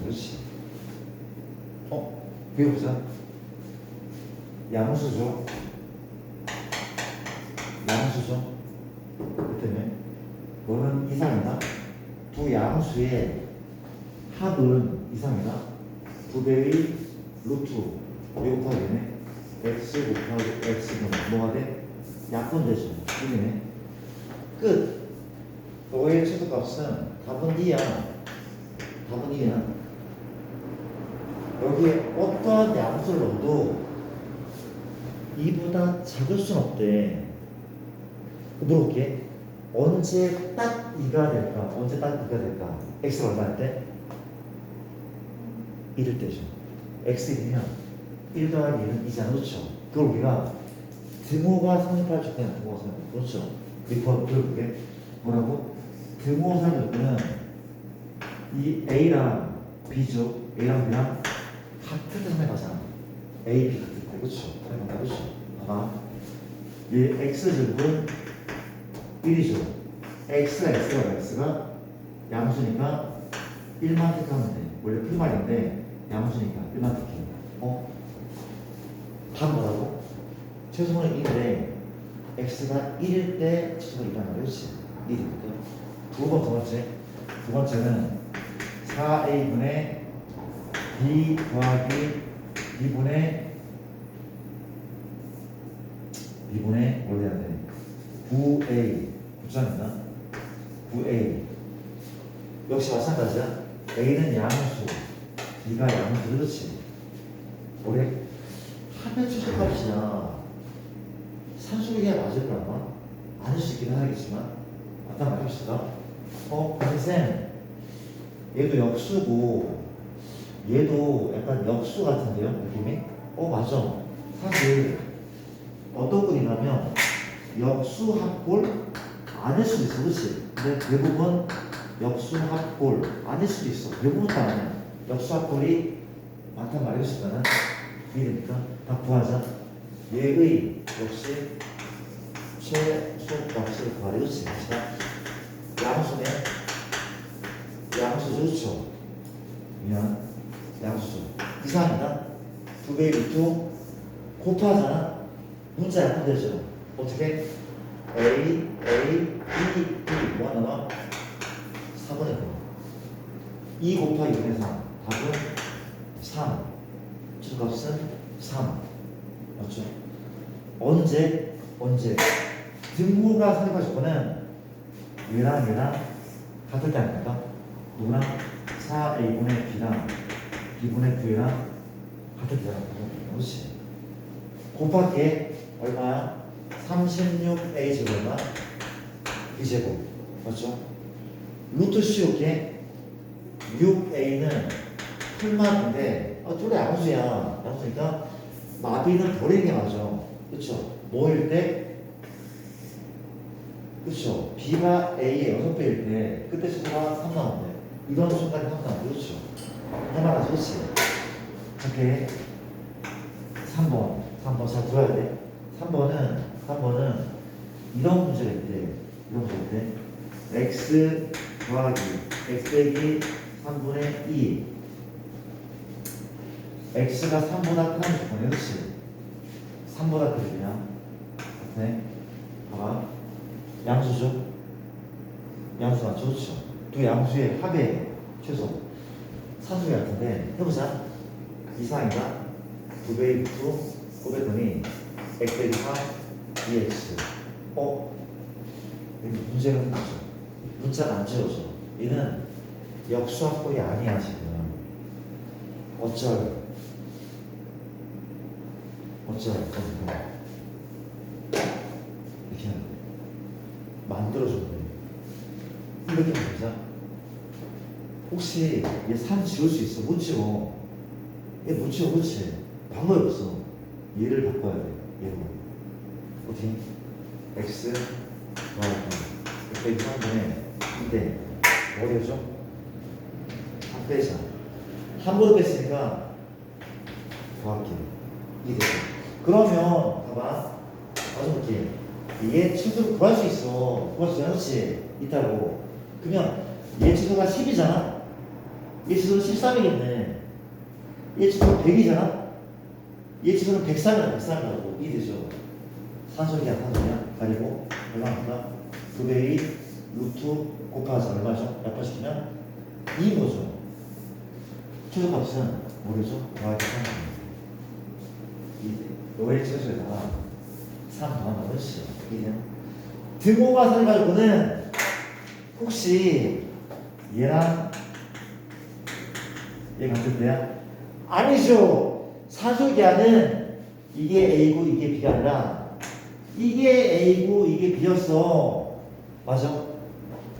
그렇지. 배워보자. 양수죠. 그 때문에 너는 이상이다. 두 양수의 합은 이상이다. 2배의 루트 이거 곱하기 되네. x 곱하기 x는 뭐가 돼? 약분되죠. 이기네. 끝. 너의 최소값은 답은 2야. 여기에 어떠한 양수를 넣어도 2보다 작을 순 없대. 물어볼게. 언제 딱 2가 될까? x가 얼마일 때? 1일 때죠. x1이면 1 더하기 1은 2잖아. 그렇죠? 그걸 우리가 등호가 성립할 조건이야. 그렇죠? 들어볼게. 뭐라고? 등호 성립 조건은 이 a랑 b죠. a랑 b랑 같을 때 성립하잖아. a, b 같을 때. 그렇죠? 봐봐. 이 x제곱은 1이죠. x가 양수니까 1만 택하면 돼. 원래 그 말인데 양수니까 1만 택해. 답 뭐라고? 최소는 1인데 x가 1일 때 최소가 2란 말이지. 1이거든. 두 번째는 4a분의 b 더하기 b분의 뭘 해야 돼? 9a 붙잡는다. 9a 역시 마찬가지야. a는 양수, b가 양수. 그렇지. 올해 합의 최소값이야. 산수기가 맞을까 아마? 아닐 수 있긴 하겠지만 맞다 말합시다. 근데 쌤 얘도 역수고 얘도 약간 역수 같은데요? 느낌이? 맞아. 사실 어떤 꼴이냐면 역수합골 아닐 수도 있어. 그렇지? 근데 대부분 역수합골 아닐 수도 있어. 대부분 다 아니야. 역수합골이 많단 말이었으면 이러니까 다 구하자. 얘의 역시 최소값을 구하래. 그렇지? 양수네. 양수죠, 그렇죠? 미안, 양수죠. 이상이다. 2배의 루트 곱하잖아. 문자 약분되죠. 어떻게? A, A, B, B 뭐 하나? 4분의 9. 2 곱하기 6의 3. 답은 3. 최소값은 3. 맞죠? 언제? 등호가 선택할 조건은 얘랑 같을 때 아닙니까? 누구랑? 4a분의 b랑 b분의 9랑 같을 때랑 그렇지. 곱하기 얼마야? 36a 제곱 얼마? b제곱 맞죠? 루트 씌우게 6a는 풀마인데 둘이 양수야. 양수니까 마비는 버리는 게 맞아. 그쵸? 뭐일 때? 그쵸? b가 a의 6배일 때 그때 수가 3 나오는데 이런 순간에 3 나오는데 그렇죠? 해봐라 그렇지? 이렇게 3번 잘 들어야 돼. 3번은 이런 문제가 있대. 이런 문제일 때 x 더하기 x 빼기 3분의 2 x가 3보다 크다는 조건이야. 그렇지? 3보다 크냐? 네. 봐봐. 양수죠? 양수 맞죠? 그렇죠? 두 양수의 합의 최소 산수기 같은데 해보자. 이상이다. 2배의 루트 곱했더니 x 빼기 3 dx 여기 문제가 생겼죠. 문자가 안 지워져. 얘는 역수합법이 아니야 지금. 어쩔 이렇게 만들어줬네. 이렇게 보자. 혹시 얘 3 지울 수 있어? 못 지워. 얘 못 지워. 그렇지? 방법이 없어. 얘를 바꿔야 돼. 얘로. 어떻게? x y 3분의 2대 어디죠? 3 빼자. 함부로 뺐으니까 더할게요. 2대. 그러면 봐봐. 맞아볼게. 얘 최소를 구할 수 있어. 그렇지? 있다고. 그러면 얘 최소가 10이잖아. 얘 최소는 13이겠네. 얘 최소는 100이잖아. 얘 최소는 103이라고. 이 되죠. 산소리야. 가리고 얼마입니까? 2배의 루트 곱하자 얼마죠? 약분시키면 2인 거죠. 최소값은 뭐죠? y 3. 요의 최소에다가 3 더하면 그렇지. 등호가 선가지고는 혹시 얘랑 얘 같은 데야? 아니죠. 산소기하는 이게 A고 이게 B가 아니라 이게 A고 이게 B였어. 맞아?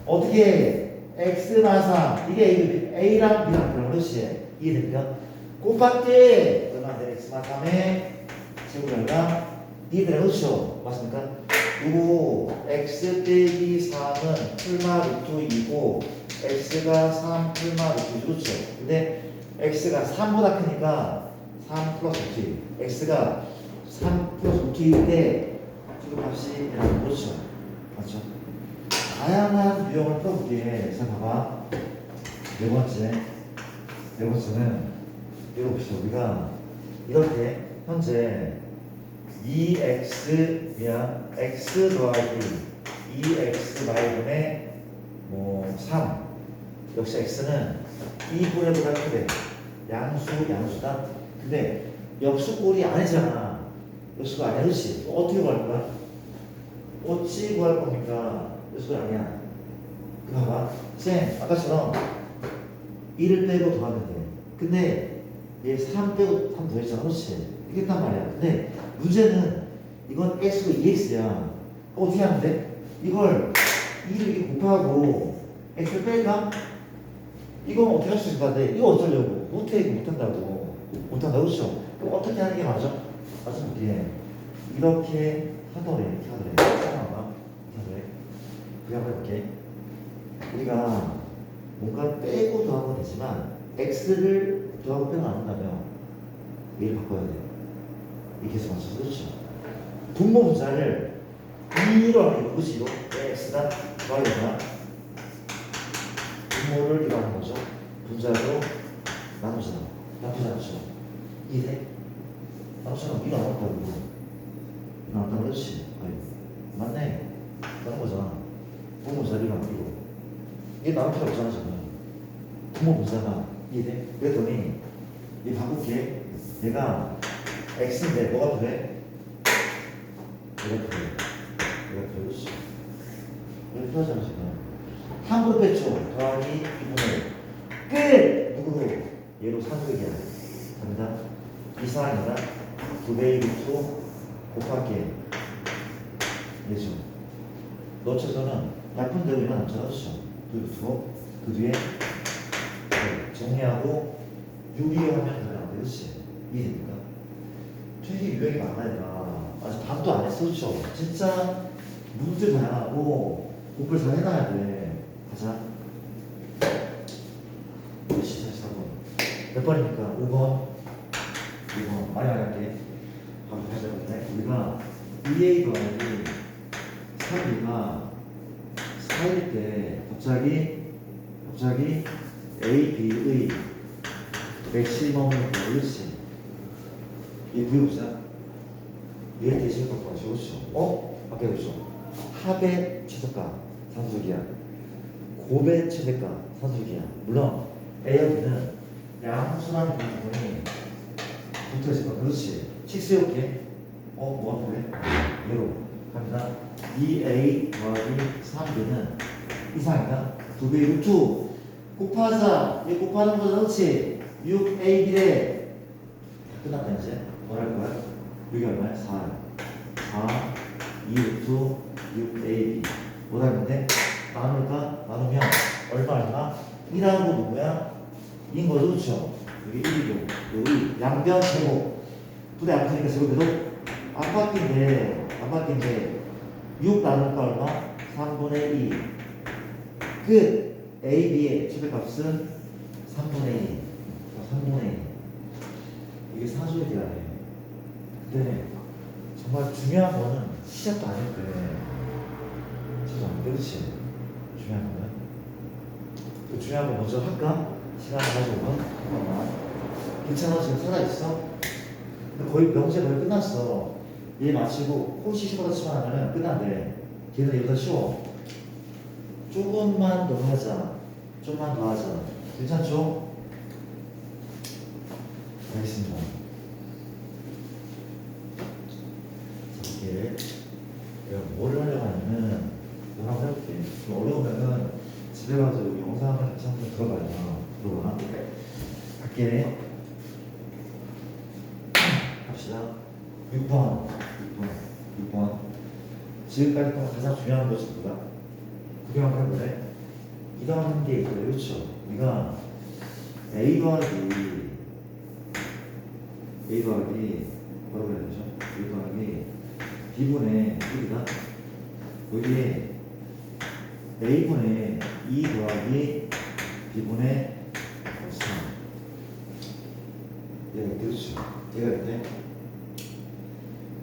어떻게 X 마사 이게 A고 B, A랑 B랑 그런 그렇지. 이해됩니까? 곱할게 얼마 돼? X 마삼에 제곱이랑 이해되나? 그렇죠? 맞습니까? 그리고 x 빼기 3은 풀마 루트 2고 x가 3 풀마 루트 2. 그렇죠? 근데 x가 3보다 크니까 3 플러스 루트 2. x가 3 플러스 루트 2일 때 최소값이 이라는 거죠. 맞죠? 다양한 유형을 풀어볼게. 자, 봐봐. 네 번째는 이거 봅시다. 우리가 이렇게 현재 2x x 더하기 2x 마이분의 3 역시 x는 2분의보다 크대. 양수다. 근데 역수꼴이 아니잖아. 역수가 아니야. 그렇지? 어떻게 구할 거야? 어찌 구할 겁니까? 역수가 아니야. 봐봐. 쌤 아까처럼 1을 빼고 더하면 돼. 근데 얘 3 빼고 3 더했잖아. 그렇지? 이게 단 말이야. 근데 문제는 이건 x고 2x야. 어떻게 하면 돼? 이걸 2를 이렇게 곱하고 x를 뺄까? 이건 어떻게 할 수 있을 것 같아? 이거 어쩌려고? 못한다고. 그렇죠? 그럼 어떻게 하는 게 맞아? 이게 이렇게 하더래. 잠깐만. 그냥 해볼게. 우리가 뭔가 빼고 더하면 되지만 x를 더하고 빼고 나눈다면 얘를 바꿔야 돼. 이 계속 맞춰서 그렇죠. 분모 분자를 2로 하면 이거 그렇지? 이거 x다 y다 분모를 이거 하는 거죠. 분자로 나누잖아. 나쁘지 않죠. 2대 나누잖아. 이거 나눴다고. 이거 나눴다고 그렇지. 아니, 맞네. 다른 거잖아. 분모 자리가 이거. 이게 나눌 필요 없잖아 지금. 분모 분자가 2대. 그랬더니 이 바꿀게. 얘가 x인데 뭐가 필요해? 얘가 필요해. 얘가 필요해. 이거 필요하잖아 지금. 한 그룹 해초 더하기 2분의 끝! 누구로? 얘로 사주기야. 갑니다. 이상입니다. 2배의 루트 곱할게. 얘죠. 넣쳐서는 약분 대로 이만 남자가 주죠. 그 루트고 그 뒤에 정리하고 6이요 하면 되나? 그렇지. 이해 됩니까? 되게 유형이 많아야 되나? 아직 반도 안 했어. 그렇죠? 진짜 문제 다양하고 공부를 잘 해놔야 돼. 가자. 시작 4번. 몇 번입니까? 5번. 2번. 많이 할게. 한번 해야 되는데 우리가 2A 더하기 3B가 4일 때 갑자기 A, B의 맥시멈을 모르지. 이 구해보자. 얘 대신 갖고 가시고 그렇죠? 아까 그렇죠? 합의 최소가 산술기야. 곱의 최대가 산술기야. 물론 A와 B는 양수라는 부분이 붙어있을 거야. 그렇지. 식 세울게. 뭐가 그래? 얘로 갑니다. 2A 더하기 3B는 이상이다. 2배의 루트 곱하자. 얘 곱하는 거잖아. 그렇지? 6AB래. 끝났다 이제. 뭘 할 거야? 6이 얼마야? 4. 2 루트 6AB. 못 하는데 나눌까? 나누면 얼마? 1하고 누구야? 인 거죠, 그렇죠? 여기 1이고 여기 양변 제곱 부대 안 붙으니까 제곱해도 안 바뀐데 6 나눌까 얼마? 3분의 2 끝! A, B의 최대값은 3분의 2 3분의 2 이게 사주에 대하네. 근데 정말 중요한 거는 시작도 아닐 때 그렇지. 중요한 거는 그 중요한 거 먼저 할까? 시간 가지고 잠깐만. 괜찮아 지금 살아있어? 근데 거의 명제 거의 끝났어. 얘 마치고 혹시 시보다 치만 하면 끝난대. 걔는 얘보다 쉬워. 조금만 더 하자. 괜찮죠? 알겠습니다. 자, 이게 내가 뭘 하려고 하냐면 뭘 한번 해볼게. 좀 어려우면은 집에 가서 여기 영상을 같이 한번 들어봐. 갈게. 갑시다. 6번. 지금까지 동안 가장 중요한 것이 뭐다? 구경 한번 해볼래? 이동하는 게 있거든. 그렇죠? 우리가 A 더하기 뭐라고 해야 되죠? A 더하기 B분의 1이다. 여기에 A분의 2 더하기 B분의 3. 얘가 그렇죠. 얘가 그때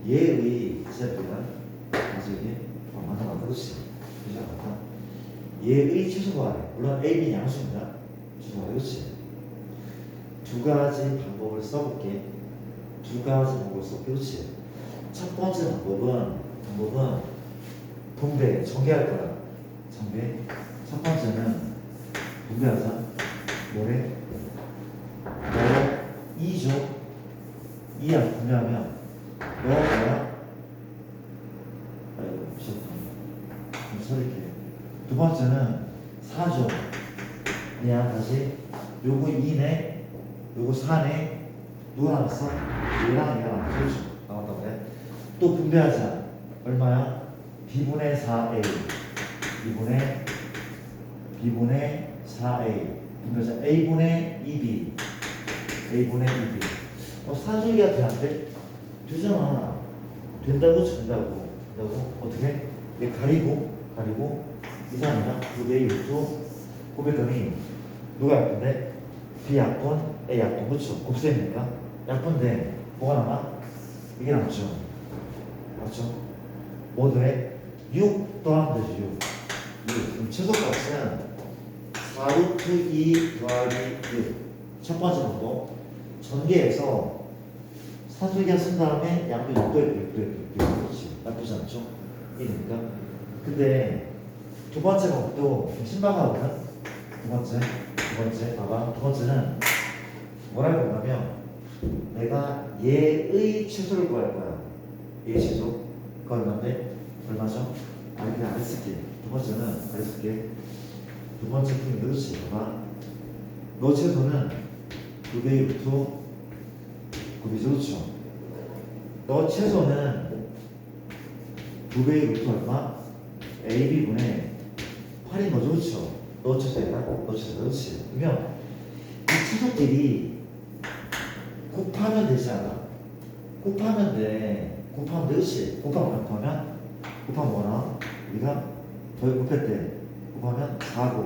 얘의 시작이다. 나중에 맞아 그렇지. 시작하다. 얘의 최소가 물론 A, B 양수입니다. 최소가 그렇지. 두 가지 방법을 써볼게. 그렇지. 첫 번째 방법은 분배, 전개할 거야. 첫 번째는 분배하자. 뭐래? 2죠. 2야 분배하면 뭐야? 아이고 미쳤다. 좀 서릴게. 두 번째는 4죠. 그냥 다시 요거 2네, 요거 4네. 누가 나왔어? 얘랑 얘가 나왔죠. 나왔다고 그래. 또 분배하자. 얼마야? B분의 4A. B분의 4A. 분배하자. A분의 2B. 사주기가 돼, 안 돼? 되잖아. 된다고. 어떻게? 얘 가리고 이 사람이랑 2배의 루트 곱했더니 누가 약분데? B 약분, A 약분. 그렇죠? 곱셈이니까 약분데 뭐가 남아? 이게 남죠. 맞죠? 뭐 더해? 6 더하면 되지. 6. 그럼 최소값은 4루트 2 더하기 1. 첫 번째 방법. 전개해서 산술기한 쓴 다음에 양변 6도에 그렇지. 나쁘지 않죠? 1이니까. 근데 두 번째 방법도 좀 신박하거든? 두 번째, 봐봐. 두 번째는 뭐라고 하냐면 내가 얘의 최소를 구할 거야. 얘 최소. 그거 얼마인데? 얼마죠? 아니, 그냥 안 쓸게. 두 번째는 안 쓸게. 두 번째 품이 그렇지. 봐봐. 너 최소는 9배 루트 9이죠. 그렇죠? 너 최소는 9배 루트 얼마? AB분의 8인 거죠. 그렇죠? 너 최소야. 너 최소. 그렇지. 그러면 이 최소끼리 곱하면 되지 않아? 곱하면 돼. 곱하면 되지. 곱하면 뭐나? 우리가 거의 곱할 때 곱하면 4고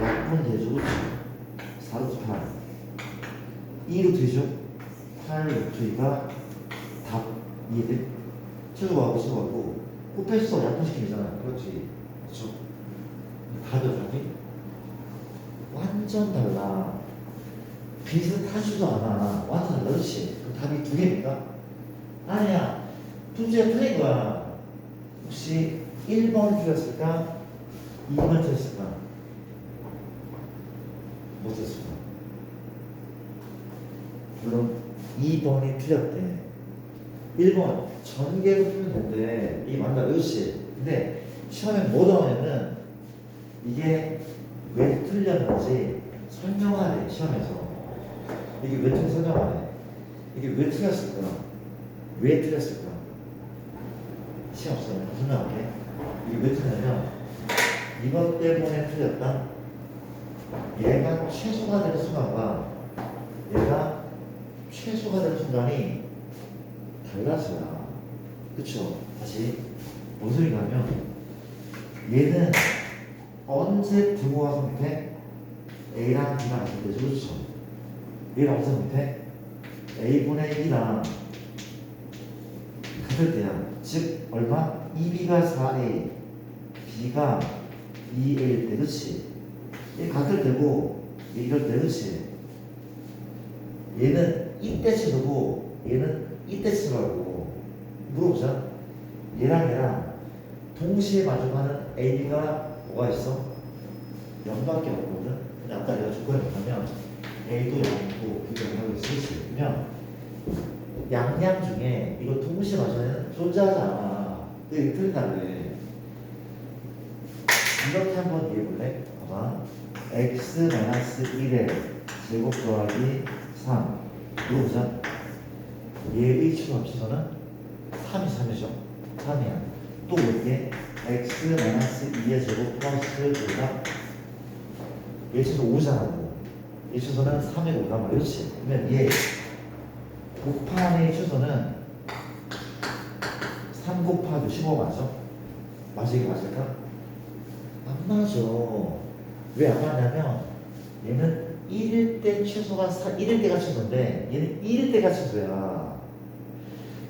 약분 되죠. 그렇지? 4루트 8 2루트 2죠? 8루트 2가 답. 이해돼? 최소하고 최소하고 곱해서 약분시키잖아. 그렇지? 그렇죠? 답이 완전 달라. 비슷하지도 않아. 완전 달라. 그렇지? 그럼 답이 두 개입니까? 아니야. 문제가 틀린 거야. 혹시 1번 틀렸을까? 2번 틀렸을까? 못 틀렸을까? 그럼 2번이 틀렸대. 1번 전개로 풀면 된대. 이게 맞나? 그렇지? 근데 시험에 뭐 나오냐면 이게 왜 틀렸는지 설명하래. 시험에서 이게 왜 틀렸는지 설명하래. 이게 왜 틀렸을까? 왜 틀렸을까? 시험 없어요. 설명할게. 이게 왜 틀렸냐면 이것 때문에 틀렸다. 얘가 최소가 되는 순간과 얘가 최소가 되는 순간이 달라서야. 그쵸? 다시 뭔 소리가 하면 얘는 언제 두고 와서 밑에 A랑 B가 같을 때죠. 그렇죠? 얘가 언제 밑에 A분의 1이랑 같을 때야. 즉 얼마? 2B가 4A B가 2A일 때. 그렇지? 얘 같을 때고 얘 이럴 때. 그렇지? 얘는 이때 치고 얘는 이때 치라고 물어보자. 얘랑 동시에 마주하는 AB가 뭐가 있어? 0밖에 없거든. 근데 아까 내가 조건이 뭐냐면 A도 0이고 B도 0이고 있을 그러면 양양 중에 이거 동시에 마주하는 존재하지 않아. 근데 이게 틀린다 그래. 이렇게 한번 이해해볼래? 봐봐. x-1의 제곱 더하기 3 이거 보자. 얘의 최소 합치서는 3이죠. 3이야. 또 볼게. x-2의 제곱 플러스 5가 얘 최소 5잖아. 얘 최소는 3이고 5단 말이야. 그렇지? 그러면 얘 곱하기 최소는 3 곱하기 15 맞아? 맞아? 이게 맞을까? 안 맞아. 왜 안 맞냐면 얘는 1일 때 최소가 1일 때가 최소인데 얘는 1일 때가 최소야.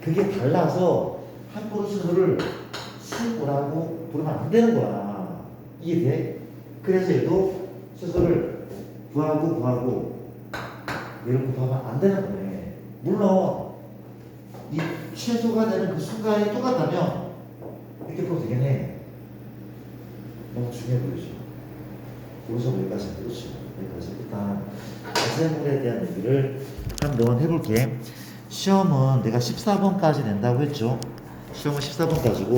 그게 달라서 함부로 최소를 15라고 부르면 안 되는 거야. 이해돼? 그래서 얘도 최소를 구하고 얘를 곱하면 안 되는 거네. 물론 이 최소가 되는 그 순간이 똑같다면 이렇게 풀어도 되긴 해. 너무 중요해 보이죠? 여기서 여기까지 그렇죠. 여기까지 일단 가세물에 대한 얘기를 한번 해볼게. 시험은 내가 14번까지 낸다고 했죠. 시험은 14번까지고